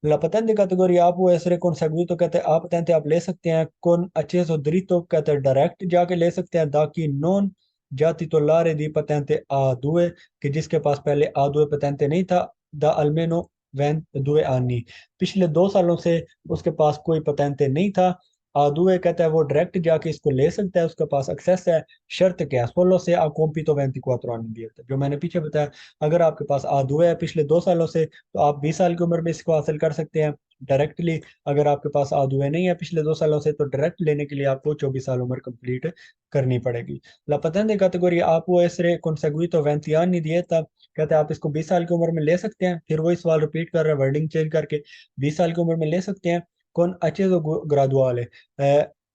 La patente categoria A può essere conseguito कहते हैं A patente आप ले सकते हैं con accesso diritto कहते हैं डायरेक्ट जाके ले सकते हैं, da chi non già titolare di patente A2 कि जिसके पास पहले A2 patente नहीं था, da almeno 22 anni पिछले 2 सालों से उसके पास कोई patente नहीं था। A2 कहता है वो डायरेक्ट जाके इसको ले सकता है, उसके पास एक्सेस है। शर्त क्या है, सोलो से आ कॉम्पितो 24 anni दिया था जो मैंने पीछे बताया। अगर आपके पास A2 है पिछले 2 सालों से, तो आप 20 साल की उम्र में इसको हासिल कर सकते हैं डायरेक्टली। अगर आपके पास आदुए नहीं है पिछले 2 सालों से, तो डायरेक्ट लेने के लिए आपको 24 साल उम्र कंप्लीट करनी पड़ेगी। La patente categoria A può essere conseguito 20 anni di età कहते हैं आप इसको 20 साल की उम्र में ले सकते हैं। फिर वही सवाल रिपीट कर रहा है, वर्डिंग चेंज करके 20 साल की उम्र में ले सकते हैं। कौन acceso graduale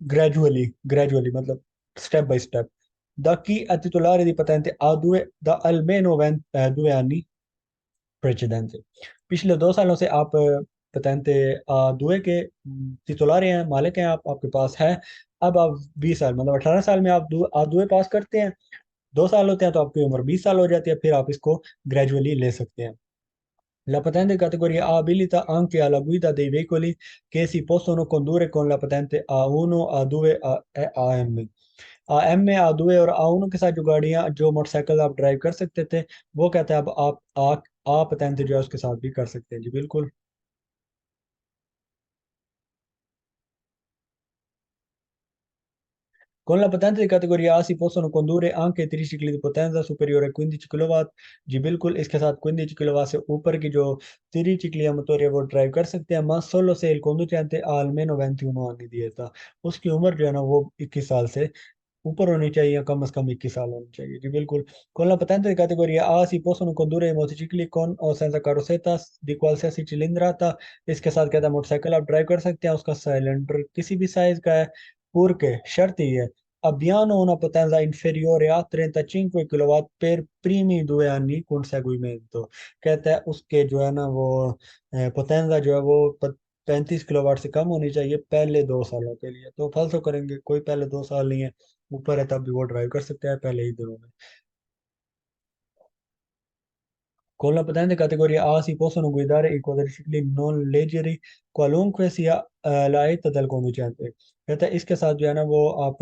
ग्रेजुअली, ग्रेजुअली मतलब step by step. Da chi è titolare di patente A2 da almeno 22 anni precedenti पिछले 2 सालों से आप पतंते दुए के तितुलारे हैं, मालिक हैं, आप आपके पास है। अब आप 20 साल मतलब 18 साल में आप दुए पास करते हैं, 2 साल होते हैं तो आपकी उम्र 20 साल हो जाती है, फिर आप इसको ग्रेजुअली ले सकते हैं। La patente categoria A abilita anche alla guida dei veicoli che si possono condurre con la patente A1, A2 e AM। AM में A2 और A1 के साथ जो गाड़ियां, जो मोटरसाइकिल आप ड्राइव कर सकते थे, वो कहते हैं अब आप patente जो है उसके साथ भी कर सकते हैं जी बिल्कुल। Con la patente di categoria A si possono condurre anche tricicli di potenza superiore a 15 kW। जी बिल्कुल, इसके साथ 15 किलोवाट से ऊपर की जो त्रिचिक्लिया मोटर है वो ड्राइव कर सकते हैं। más solo se el conducente ha almeno 21 anni di età। उसकी उम्र जो है ना वो 21 साल से ऊपर होनी चाहिए, या कम से कम 21 साल होनी चाहिए जी बिल्कुल। Con la patente di categoria A si possono condurre motocicli con o senza carrozzetas di qualsiasi cilindrata। इसके साथ कहता है मोटरसाइकिल आप ड्राइव कर सकते हैं, उसका सिलेंडर किसी भी साइज का है। Purché शर्त ही है, abbiano una potenza inferiore a 35 kilowatt per primi 2 anni conseguimento। कहता है उसके जो है ना वो पोटेंजा जो है वो 35 किलोवाट से कम होनी चाहिए पहले 2 सालों के लिए। तो फॉल्सो करेंगे, कोई पहले 2 साल नहीं है, ऊपर है तब भी वो ड्राइव कर सकते हैं पहले ही दिनों में। Con la patente categoria A si possono guidare i quadricicli non leggeri qualunque sia la età del conducente। कहता है इसके साथ जो है ना वो आप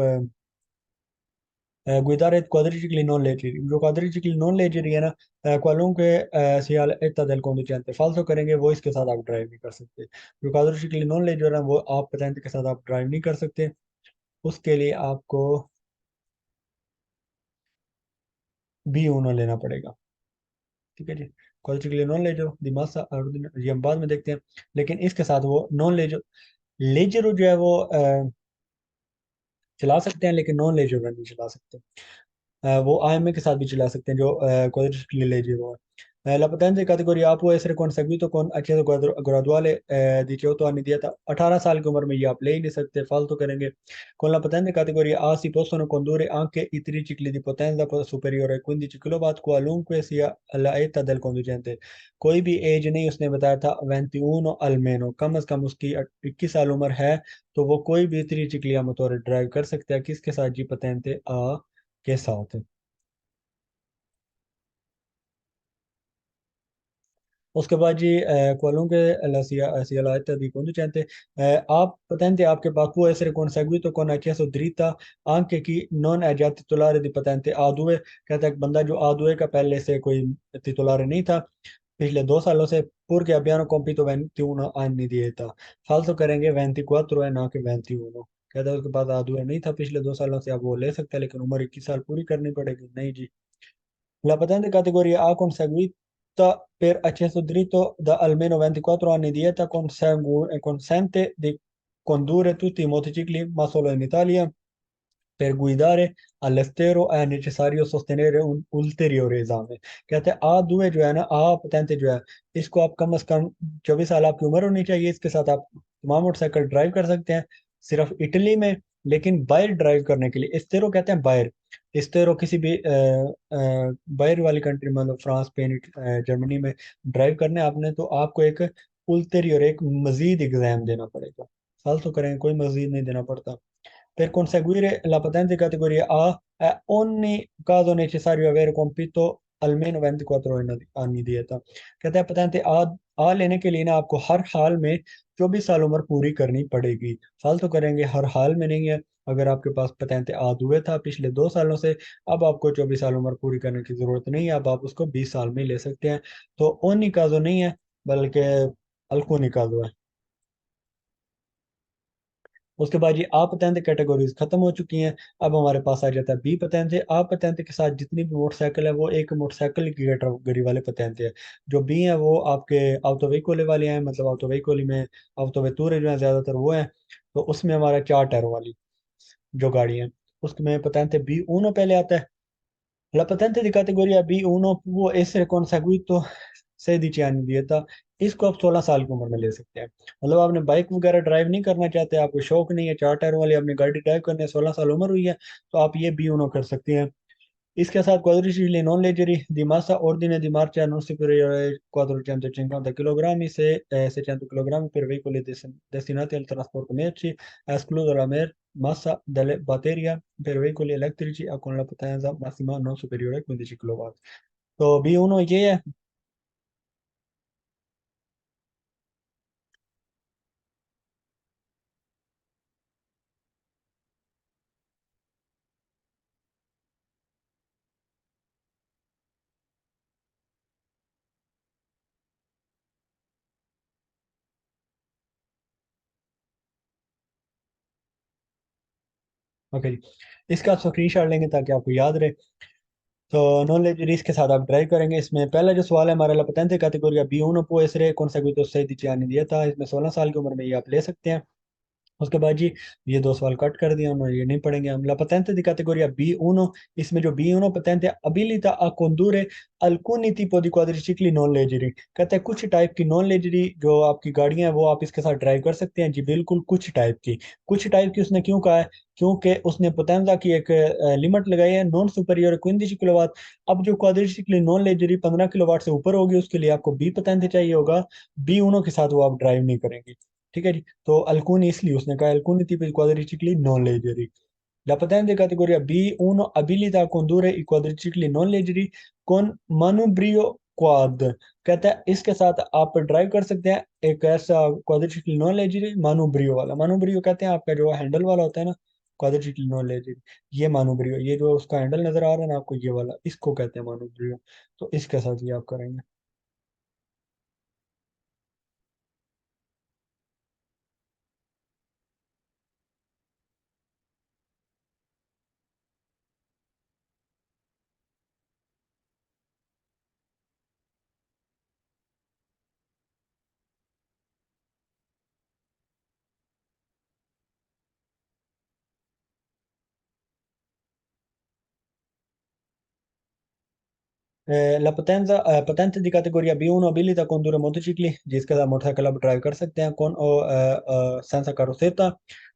guidare quadricicli non leggeri, जो quadricicli non leggeri है ना, qualunque sia l'età del conducente, फालतू करेंगे वो इसके साथ आप ड्राइव नहीं कर सकते। जो quadricicli non leggeri है वो आप patente के साथ आप ड्राइव नहीं कर सकते, उसके लिए आपको B1 लेना पड़ेगा। ठीक है जी। क्वाड्रिकली नॉन लेजर दिमाग और ये हम बाद में देखते हैं। लेकिन इसके साथ वो नॉन लेजर, लेजर जो है वो चला सकते हैं, लेकिन नॉन लेजर नहीं चला सकते। वो आईएमए के साथ भी चला सकते हैं जो quadricycle leggevo. La patente categoria A può essere conseguito con accesso graduale di 18 anni di età। 18 साल की उम्र में ये आप ले ही नहीं सकते, फालतू करेंगे। Con la patente categoria A si possono condurre anche i tricicli di potenza superiore a 15 kW qualunque sia la età del conducente। कोई भी एज नहीं उसने बताया था, 21 almeno कम से कम उसकी 21 साल उम्र है, तो वो कोई भी त्रिचिक्लिया मोटर ड्राइव कर सकता है, किसके साथ जी, पतेंते आ के साथ। उसके बाद जी qualunque sia la età di conducente, आप patente आपके पास può essere conseguito con accesso dritta anche chi non è già titolare di patente A2। कहता है कि बंदा जो A2 का पहले से कोई titolare नहीं था पिछले 2 सालों से, purché abbiano compiuto 21 anni di età। फालतू करेंगे 24 है ना कि 21। कहता है उसके पास A2 नहीं था पिछले 2 सालों से, अब वो ले सकता है, लेकिन उम्र 21 साल पूरी करनी पड़ेगी। नहीं जी। La patente categoria A conseguita per accesso diritto da almeno 24 anni di età consente di condurre tutti i motocicli, ma solo in Italia। Per guidare all'estero è necessario sostenere un ulteriore esame। कहते हैं A2 जो है ना, A patente जो है, इसको आप कम से कम 24 साल आपकी उम्र होनी चाहिए, इसके साथ आप तमाम मोटरसाइकिल ड्राइव कर सकते हैं सिर्फ इटली में। लेकिन बाहर ड्राइव करने के लिए, इस्तेरो कहते हैं बाहर, इस्तेरो किसी भी बाहर वाली कंट्री मतलब फ्रांस, स्पेन, जर्मनी में ड्राइव करने आपने, तो आपको एक उल्टेरियर, एक मजीद एग्जाम देना पड़ेगा। साल तो करेंगे, कोई मजीद नहीं देना पड़ता। Per conseguire la patente categoria A ogni caso necessario avere compito almeno 24 anni di età। कहते हैं patente आ लेने के लिए ना आपको हर हाल में 24 साल उम्र पूरी करनी पड़ेगी। साल तो करेंगे, हर हाल में नहीं है। अगर आपके पास पतेंते आद हुए था पिछले 2 सालों से, अब आपको 24 साल उम्र पूरी करने की जरूरत नहीं है, अब आप उसको 20 साल में ले सकते हैं। तो ओनी काजो नहीं है, बल्कि अल्कोनी काजो है। उसके बाद ये आ पतेंते कैटेगरीज खत्म हो चुकी हैं। अब हमारे पास आ जाता है बी पतेंते। आ पतेंते के साथ जितनी भी मोटरसाइकिल है वो एक मोटरसाइकिल की कैटेगरी वाले पतेंते हैं। जो बी हैं वो आपके auto veicoli वाले हैं, मतलब auto veicoli में auto vetture जो है ज्यादातर वो हैं। तो उसमें हमारा 4 टायरों वाली जो गाड़ी है उसमें पतेंते बी उनो पहले आता है। La patente di categoria B1 può essere conseguito 16 anni di età। इसको आप 16 साल की उम्र में ले सकते हैं। मतलब आपने बाइक वगैरह ड्राइव नहीं करना चाहते, आपको शौक नहीं है 4 टायर वाली, आपने गाड़ी ड्राइव करने 16 साल उम्र हुई है, तो आप ये B1 कर सकते हैं। इसके साथ quadricicli non leggeri di massa ordine di marcia non superiore ai 450 kg se 600 kg per veicoli destinati al trasporto merci, escluso la massa delle batterie per veicoli elettrici con la potenza massima non superiore a 15 kW। तो B1 ये है। ओके जी, इसका आप स्क्रीनशॉट लेंगे ताकि आपको याद रहे। तो नॉलेज रिस्क के साथ आप ड्राइव करेंगे। इसमें पहला जो सवाल है हमारा लापतेंते category B1 può essere conseguito 16 anni di età। इसमें 16 साल की उम्र में ये आप ले सकते हैं। उसके बाद जी ये 2 सवाल कट कर दिया उन्होंने, ये नहीं पढ़ेंगे हम। La patente di categoria B1, इसमें जो B1 patente abilita a condurre alcuni tipo di quadricicli non leggeri। कहते हैं कुछ टाइप की नॉन लेजरी जो आपकी गाड़ियां हैं वो आप इसके साथ ड्राइव कर सकते हैं। जी बिल्कुल, कुछ टाइप की। कुछ टाइप की उसने क्यों कहा है? क्योंकि उसने पोतेंजा की एक लिमिट लगाई है, नॉन सुपरियर 15 किलोवाट। अब जो क्वाड्रिसिकली नॉन लेजरी 15 किलोवाट से ऊपर होगी उसके लिए आपको बी पोतेंते चाहिए होगा। बी उनो के साथ वो आप ड्राइव नहीं करेंगे। ठीक है जी। तो अल्कुनी इसलिए उसने कहा अल्कुनी tipo di quadricicli non leggeri। La patente categoria B1 abilita a condurre i quadricicli non leggeri con manubrio quad। कहता है इसके साथ आप ड्राइव कर सकते हैं एक ऐसा क्वाड्रिसिकल नॉन लेजरी मानुब्रियो वाला। मानुब्रियो कहते हैं आपका जो हैंडल वाला होता है ना, क्वाड्रिसिकल नॉन लेजरी। ये मानुब्रियो, ये जो उसका हैंडल नजर आ रहा है ना आपको, ये वाला, इसको कहते हैं मानुब्रियो। तो इसके साथ ये आप करेंगे। patente di categoria B1 abilita a condurre motocicli, जिसके साथ मोटरसाइकिल आप ड्राइव कर सकते हैं कौन senza carrozzetta,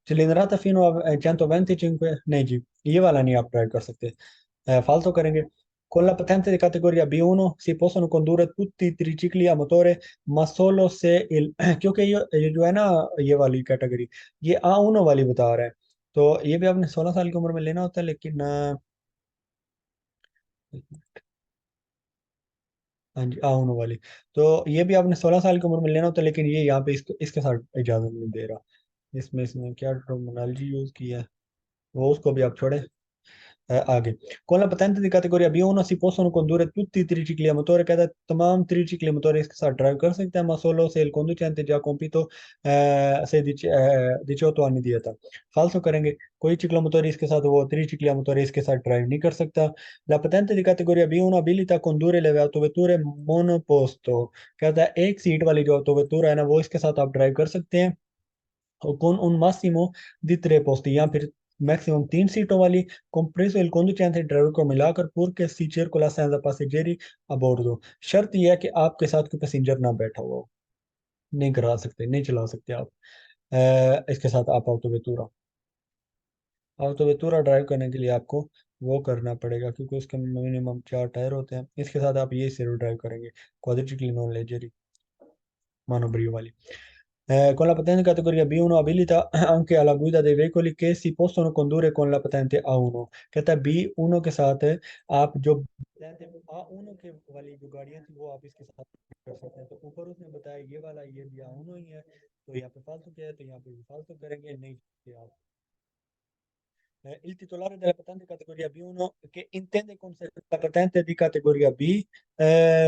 cilindrata fino a 125। नहीं जी, ये वाला नहीं आप ड्राइव कर सकते, फालतू करेंगे। Con la patente di categoria B1 si possono condurre tutti i tricicli a motore, ma solo se il क्योंकि ये जो है ना, ये वाली कैटेगरी, ये A1 वाली बता रहा है। तो ये भी आपने 16 साल की उम्र में लेना होता है, लेकिन हाँ जी, आउनो वाली। तो ये भी आपने 16 साल की उम्र में लेना होता है, लेकिन ये यहाँ पे इसके साथ इजाजत नहीं दे रहा। इसमें इसने क्या टर्मिनोलॉजी यूज की है वो उसको भी आप छोड़े। आगे। Con la patente di categoria B1 si possono condurre tutti i tricicli a motore, कहता है तमाम ट्रिचिकली मोटर इसके साथ ड्राइव कर सकते हैं, ma solo se il conducente già compito 16 18 anni di età। फालतू करेंगे, कोई चिकला मोटर इसके साथ, वो ट्रिचिकली मोटर इसके साथ ड्राइव नहीं कर सकता। La patente di categoria B1 abilita a condurre le autovetture monoposto। कहता है एक सीट वाली जो ऑटोवेटूरा है ना वो इसके साथ आप ड्राइव कर सकते हैं। o con un massimo di 3 posti, या फिर मैक्सिमम 3 सीटों वाली, compreso il conducente e driver को मिलाकर purché si circola senza passeggeri a bordo। शर्त यह है कि आपके साथ कोई पैसेंजर ना बैठा हुआ हो। नहीं करा सकते, नहीं चला सकते आप इसके साथ आप ऑटोवेतुरा ड्राइव करने के लिए आपको वो करना पड़ेगा, क्योंकि उसके मिनिमम 4 टायर होते हैं। इसके साथ आप ये सिर्फ ड्राइव करेंगे, क्वाड्रिटिकली नॉन लेजरी मानो ब्रियो वाली। Con la patente categoria B1 abilita anche alla guida dei veicoli che si possono condurre con la patente A1 कहता है B1 के साथ है आप जो patente A1 के वाली जो गाड़ियां थी वो आप इसके साथ कर सकते हैं। तो ऊपर उसने बताया ये वाला ये भी A1 ही है, तो यहाँ पे फालतू क्या है, तो यहाँ पे भी फालतू करेंगे नहीं आप। Il titolare della patente categoria B1 che intende conseguire la patente di categoria B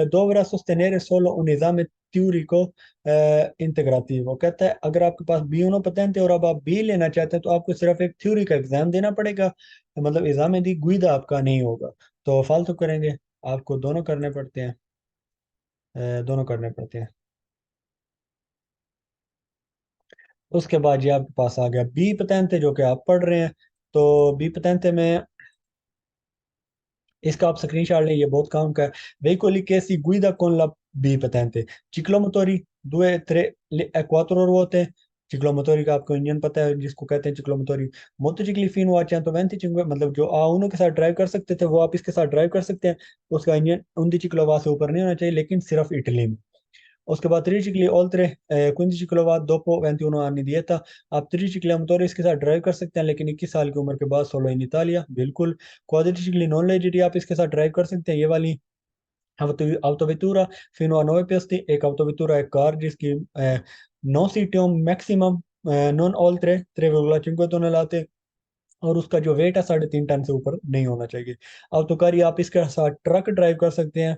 dovrà sostenere solo un esame teorico integrativo। कहता है अगर आपके पास B1 patente और अब आप B लेना चाहते हैं तो आपको सिर्फ एक थ्योरी का एग्जाम देना पड़ेगा, मतलब एग्जाम दी गुइदा आपका नहीं होगा। तो फालतू करेंगे, आपको दोनों करने पड़ते हैं, दोनों करने पड़ते हैं। उसके बाद ये आपके पास आ गया बी पतेंते जो कि आप पढ़ रहे हैं। तो बी पतेंते में इसका आप स्क्रीनशॉट लें, ये बहुत काम का है। Veicoli che si guida con la B patente, ciclomotori 2 3 4 ruote। चिक्लोमोटोरी का आपको इंजन पता है जिसको कहते हैं चिक्लोमोटोरी। मोटोचिकली फिन हुआ चाहे तो 25 मतलब जो A1 के साथ ड्राइव कर सकते थे वो आप इसके साथ ड्राइव कर सकते हैं। उसका इंजन 11 से ऊपर नहीं होना चाहिए, लेकिन सिर्फ इटली में। उसके बाद Tricicli oltre 15 kilowatt dopo 21 anni di età। आप ट्रिचिकली मोटोर इसके साथ ड्राइव कर सकते हैं, लेकिन 21 साल की उम्र के बाद सोलो इन इतालिया बिल्कुल। क्वाड्रिचिकली नॉन लेजेरी आप इसके साथ ड्राइव कर सकते हैं, ये वाली autovettura fino a 9 posti, एक autovettura एक कार जिसकी 9 सीटें मैक्सिमम नॉन oltre 3,5 टन और उसका जो वेट है 3.5 टन से ऊपर नहीं होना चाहिए। अब तो कार आप इसके साथ ट्रक ड्राइव कर सकते हैं।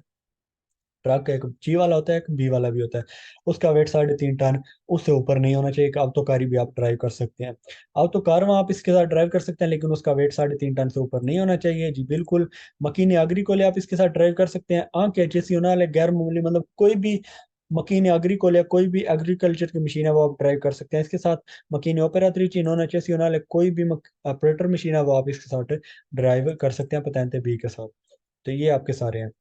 ट्रक एक ची वाला होता है, एक बी वाला भी होता है। उसका वेट 3.5 टन, उससे ऊपर नहीं होना चाहिए। अब तो कारी भी आप ड्राइव कर सकते हैं। अब तो कार में आप इसके साथ ड्राइव कर सकते हैं, लेकिन उसका वेट 3.5 टन से ऊपर नहीं होना चाहिए जी बिल्कुल। मकीनी अग्रिकोले आप इसके साथ ड्राइव कर सकते हैं। आंख एचेसियोनल है गैर मामूली, मतलब कोई भी मकीनी अग्रिकोले या कोई भी एग्रीकल्चर की मशीन है वो आप ड्राइव कर सकते हैं इसके साथ। मकीनी ऑपरेटरी नॉन एचेसियोनल है कोई भी ऑपरेटर मशीन है वो आप इसके साथ ड्राइव कर सकते हैं पतेंते बी के साथ। तो ये आपके सारे हैं।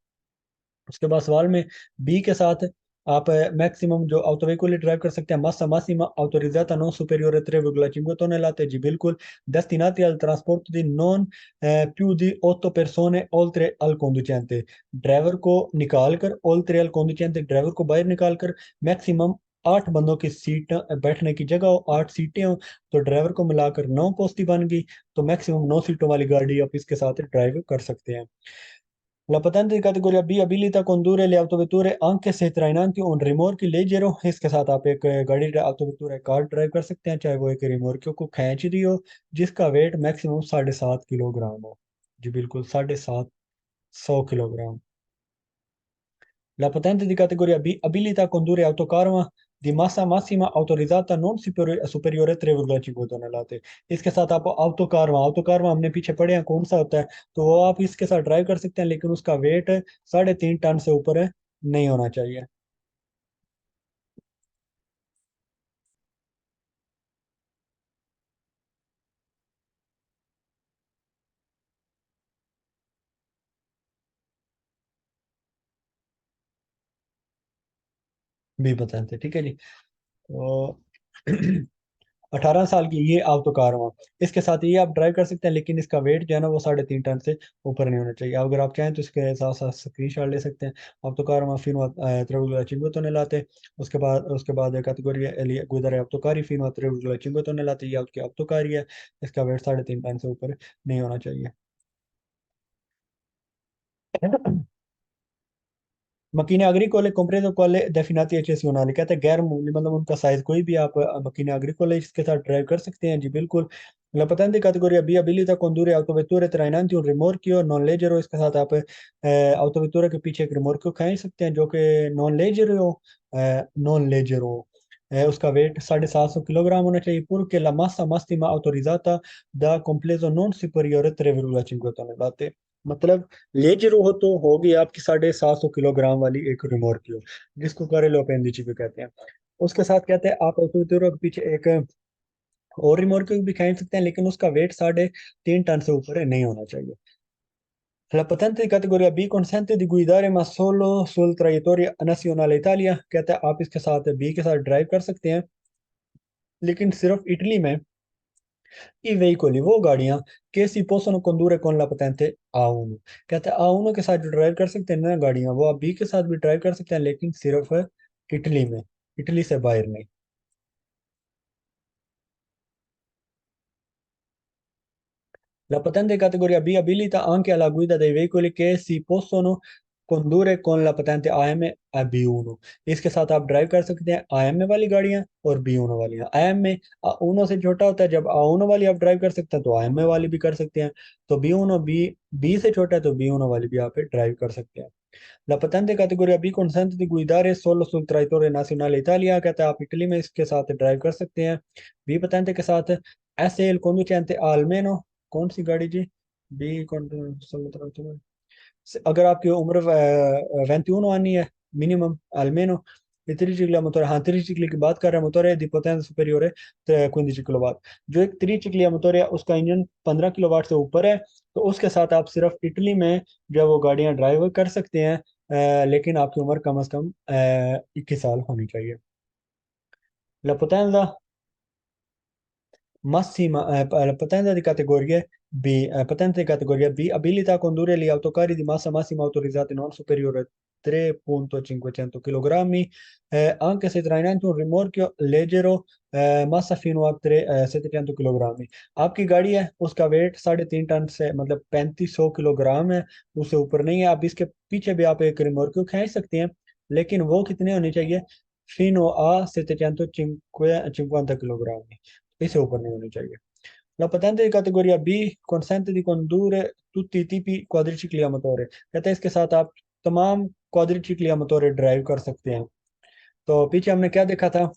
उसके बाद सवाल में बी के साथ आप मैक्सिमम जो autoveicolli ड्राइव कर सकते हैं massa massima autorizzata non superiore a 3,5 tonnellate जी बिल्कुल। destinati al trasporto di non più di 8 persone oltre al conducente। Driver को निकाल कर oltre al conducente, ड्राइवर को बाहर निकाल कर मैक्सिमम 8 बंदों की सीट बैठने की जगह हो, 8 सीटें हो। तो ड्राइवर को मिलाकर 9 पोस्ती बन गई। तो मैक्सिमम 9 सीटों वाली गाड़ी आप इसके साथ ड्राइव कर सकते हैं। La patente di categoria B abilita a condurre le autovetture anche se trainanti un rimorchio leggero। इसके साथ आप एक गाड़ी ऑटोवेटूर है कार ड्राइव कर सकते हैं, चाहे वो एक रिमोर्कियो को खींच रही हो जिसका वेट मैक्सिमम 7.5 किलोग्राम हो। जी बिल्कुल 750 kilogram. La patente di categoria B abilita a condurre autocar di massa massima autorizzata non superiore a 3,5 tonnellate। इसके साथ आप ऑटोकार हमने पीछे पढ़े हैं कौन सा होता है, तो वो आप इसके साथ ड्राइव कर सकते हैं, लेकिन उसका वेट 3.5 टन से ऊपर नहीं होना चाहिए। भी बताते ठीक है जी। तो 18 साल की ये आप तो कार हो, इसके साथ ये आप ड्राइव कर सकते हैं, लेकिन इसका वेट जो है ना वो 3.5 टन से ऊपर नहीं होना चाहिए। अगर आप चाहें तो इसके साथ साथ स्क्रीन शॉट ले सकते हैं। आप तो कार फिनो ट्रेवल तो नहीं लाते। उसके बाद कैटेगरी गुजर है आप तो कार ही फिनो ट्रेवल तो नहीं लाते, ये आपकी आप तो कार ही है। इसका वेट 3.5 टन से ऊपर नहीं होना चाहिए। मकीने अग्रिकोले compreso quale definiti eccezionali। कहते हैं गैर मामूली मतलब उनका साइज कोई भी आप मकीने अग्रिकोले इसके साथ ड्राइव कर सकते हैं जी बिल्कुल। La patente categoria B abilita a condurre autovetture trainanti un rimorchio non leggero। इसके साथ आप autovetture के पीछे एक रिमोर्कियो खींच सकते हैं जो कि नॉन लेजर हो। उसका वेट 750 किलोग्राम होना चाहिए। पुर के la massa massima autorizzata da compleso non superiore a 3,5 tonnellate। मतलब लेजरो हो तो होगी आपकी 750 किलोग्राम वाली एक रिमोर्कियो जिसको घरेलू अपेंडिची भी कहते हैं। उसके साथ कहते हैं आप ऑटोमेटिक के पीछे एक और रिमोर्कियो भी खींच सकते हैं, लेकिन उसका वेट 3.5 टन से ऊपर नहीं होना चाहिए। La patente di categoria B consente di guidare ma solo sul traiettoria nazionale Italia। कहते हैं आप इसके साथ बी के साथ ड्राइव कर सकते हैं, लेकिन सिर्फ इटली में i veicoli वो गाड़ियां che si possono condurre con la patente A1। कहते हैं A1 के साथ जो ड्राइव कर सकते हैं ना गाड़ियां वो आप बी के साथ भी ड्राइव कर सकते हैं, लेकिन सिर्फ इटली में, इटली से बाहर नहीं। La patente di categoria B abilita anche alla guida dei veicoli che si possono condurre con la patente AM a B1। इसके साथ आप ड्राइव कर सकते हैं AM वाली गाड़ियां और B1 वाली। AM में A1 से छोटा होता है, जब A1 वाली आप ड्राइव कर सकते हैं तो AM वाली भी कर सकते हैं। तो B1 बी से छोटा है तो B1 वाली भी आप ड्राइव कर सकते हैं। La patente di categoria B consente di guidare solo sul territorio nazionale Italia, कहता है आप इटली में इसके साथ ड्राइव कर सकते हैं। बी patente के साथ ऐसे il conducente ha almeno, कौन सी गाड़ी जी? बी अगर आपकी उम्र 21 आनी है मिनिमम almeno e 13 motore, हाँ 13 की बात कर रहे हैं, मोटोरे di potenza superiore 15 किलोवाट। जो एक 13 मोटर है उसका इंजन 15 किलोवाट से ऊपर है, तो उसके साथ आप सिर्फ इटली में जो है वो गाड़ियां ड्राइव कर सकते हैं। लेकिन आपकी उम्र कम से कम 21 साल होनी चाहिए। La potenza massima, la potenza di categoria B, patente di categoria B, abilita a condurre gli autocarri di massa massima autorizzati non superiore a 3.500 kg, anche se trainante un rimorchio leggero, massa fino a 700 kg। आपकी गाड़ी है उसका वेट 3.5 टन से मतलब 3500 किलोग्राम है, उससे ऊपर नहीं है। आप इसके पीछे भी आप एक रिमोर्क्यो खींच सकते हैं, लेकिन वो कितने होनी चाहिए? fino a 750 kg, इससे ऊपर नहीं होनी चाहिए। La patente di categoria B consente di condurre tutti i tipi quadricicli a motore, कहते हैं इसके साथ आप तमाम क्वाड्रिचिकली a motore ड्राइव कर सकते हैं। तो पीछे हमने क्या देखा था?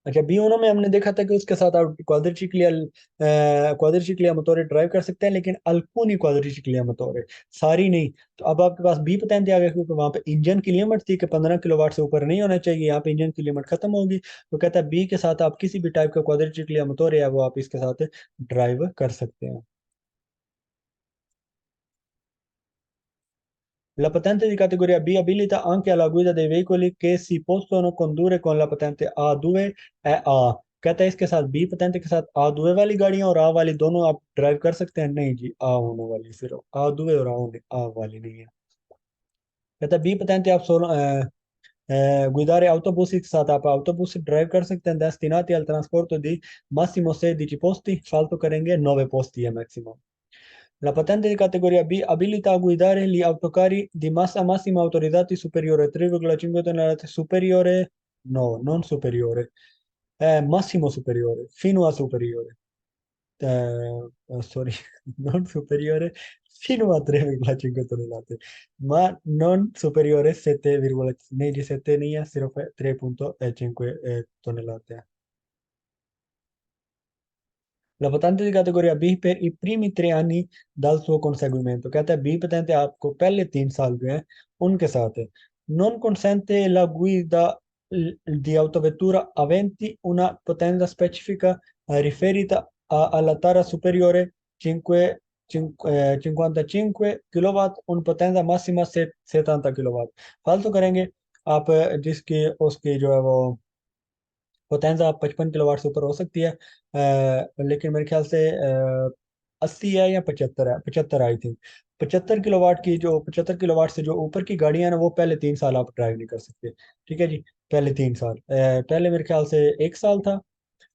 अच्छा, B1 में हमने देखा था कि उसके साथ आप क्वाड्रिचिकलिया मोटोरे ड्राइव कर सकते हैं, लेकिन अल्कुनी क्वाड्रिचिकलिया मोटोरे, सारी नहीं। तो अब आपके पास बी पेटेंट आ गया, क्योंकि वहां पे इंजन की लिमिट थी कि 15 किलोवाट से ऊपर नहीं होना चाहिए, यहाँ पे इंजन की लिमिट खत्म होगी। तो कहता है बी के साथ आप किसी भी टाइप का क्वाड्रिचिकलिया मोटोरे है वो आप इसके साथ ड्राइव कर सकते हैं। La patente di categoria B abilita anche alla guida dei veicoli che si possono condurre con la patente A2 e A। कहता है इसके साथ बी patente के साथ A2 वाली गाड़ियां और A वाली दोनों आप ड्राइव कर सकते हैं? नहीं जी, A1 वाली सिर्फ, A2 और A वाली नहीं है। कहता है बी patente आप सोलो guidare autobus के साथ आप autobus ड्राइव कर सकते हैं। destinati al trasporto di massimo 16 posti, फालतू करेंगे 9 posti है maximum. La patente di categoria B abilita a guidare gli autocarri di massa massima autorizzati superiore a 3,5 tonnellate superiore, no, non superiore, massimo superiore, fino a superiore, sorry, non superiore, fino a 3,5 tonnellate, ma non superiore 7, नहीं जी 7 नहीं है, सिर्फ 3,5 tonnellate। La patente di categoria B per i primi 3 anni dal suo conseguimento, कहता है बी patente आपको पहले 3 साल जो है उनके साथ है। Non consente la guida di autovettura aventi una potenza specifica riferita alla tara superiore 5, 55 kilowatt, उन potenza massima से 70 किलोवाट। फालतू करेंगे आप जिसकी उसकी जो है वो पोतेंजा 55 किलोवाट से ऊपर हो सकती है, लेकिन मेरे ख्याल से 80 है या 75 है, 75 आई थिंक। 75 किलोवाट की जो 75 किलोवाट से जो ऊपर की गाड़ियां हैं ना, वो पहले 3 साल आप ड्राइव नहीं कर सकते। ठीक है जी, पहले 3 साल, पहले मेरे ख्याल से 1 साल था,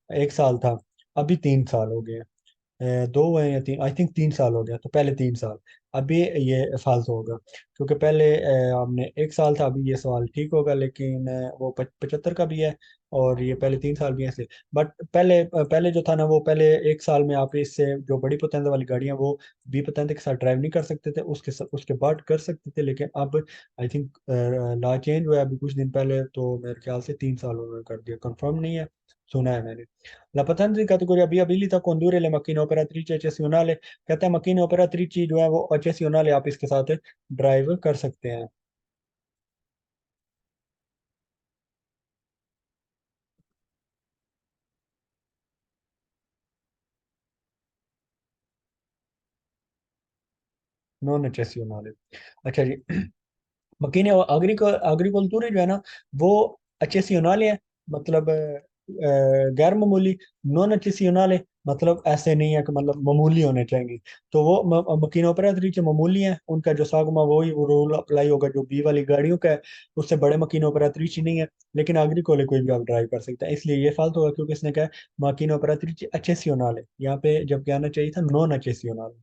1 साल था, अभी 3 साल हो गए हैं। दो है या तीन, आई थिंक 3 साल हो गया, तो पहले 3 साल। अभी ये फालतू होगा, क्योंकि पहले हमने 1 साल था, अभी ये सवाल ठीक होगा, लेकिन वो 75 का भी है और ये पहले 3 साल भी है ऐसे। बट पहले जो था ना, वो पहले 1 साल में आप इससे जो बड़ी पतंग वाली गाड़ियां वो बी पतंग के साथ ड्राइव नहीं कर सकते थे, उसके बाद कर सकते थे, लेकिन अब आई थिंक लॉ चेंज हुआ है अभी कुछ दिन पहले, तो मेरे ख्याल से 3 साल उन्होंने कर दिया, कंफर्म नहीं है, सुना है मैंने। La patente di categoria B abilita a condurre le macchine operatrici eccezionali, कहता है मशीन ऑपरेटरी जो है वो ऑचेसियोनल आप इसके साथ ड्राइव कर सकते हैं। नॉन ऑचेसियोनल, अच्छा जी। मकीन एग्रीकल्चर जो है ना, वो ऑचेसियोनल है, मतलब गैर मामूली, नॉन एचिसियोनाले, मतलब ऐसे नहीं है कि मतलब मामूली होने चाहिए। तो वो मकीनो ऑपरेटरी मामूली हैं, उनका जो सागमा वही वो रूल अप्लाई होगा जो बी वाली गाड़ियों का है। उससे बड़े मकीनो ऑपरेटरी नहीं है। लेकिन अग्रिकोले कोई भी आप ड्राइव कर सकता है, इसलिए ये फालतू होगा क्योंकि इसने कहा मकीनो ऑपरेटरी एचेसियोनाले, यहाँ पे जबकि आना चाहिए था non एचेसियोनाले।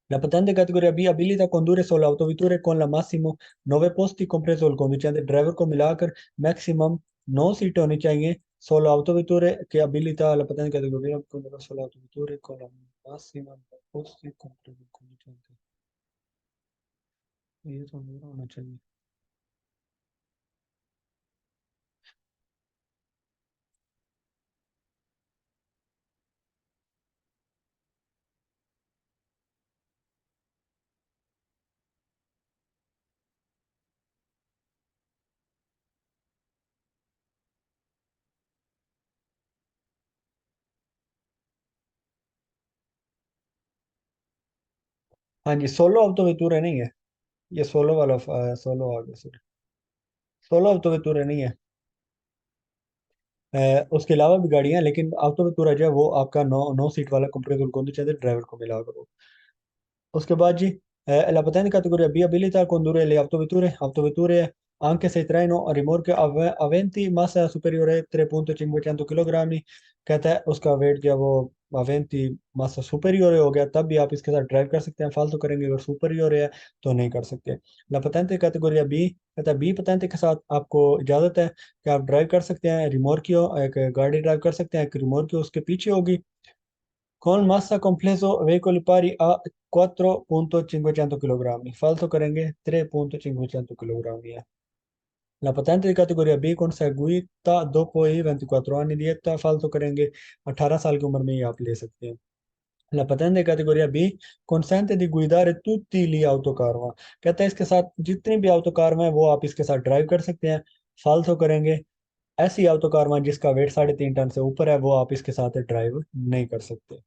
La patente categoria B habilita a condurre solo autovetture con la massimo 9 posti, compreso il conducente driver को मिलाकर मैक्सिमम 9 सीटें होनी चाहिए। Solo autovetture che abilita la patente categoria B condurre solo autovetture con la massima 9 posti, compreso il conducente। ये तो नहीं होना चाहिए। हाँ जी, सोलो autovetture नहीं है। ये सोलो वाला सोलो आ गया, सॉरी। सोलो autovetture नहीं है। उसके अलावा भी गाड़ियां हैं, लेकिन autovetture जो है वो आपका 9 सीट वाला compreso il conducente ड्राइवर को मिलाकर। उसके बाद जी, la patente categoria B abilita a condurre le autovetture anche se traino a rimorchio aventi massa superiore a 3.500 kg। कहता है उसका वेट जो है वो अवेंती मासा सुपेरियोर हो गया तब भी आप इसके साथ ड्राइव कर सकते हैं, फालतू करेंगे अगर सुपेरियोर है तो नहीं कर सकते। ला पतेंते कैटेगोरिया बी कहता है बी पतेंते के साथ आपको इजाजत है कि आप ड्राइव कर सकते हैं रिमोर्कियो, एक गाड़ी ड्राइव कर सकते हैं, एक रिमोर्कियो उसके पीछे होगी। Con massa complesso veicoli pari a 4.500 kg, falso करेंगे 3.500 kg। La patente di categoria B conseguita dopo i 24 anni di età, falso करेंगे 18 साल की उम्र में ही आप ले सकते हैं। La patente di categoria B consente di guidare tutti gli autocar, कहता है इसके साथ जितनी भी autocar हैं वो आप इसके साथ ड्राइव कर सकते हैं। फाल्सो करेंगे ऐसी autocar जिसका वेट 3.5 टन से ऊपर है वो आप इसके साथ ड्राइव नहीं कर सकते।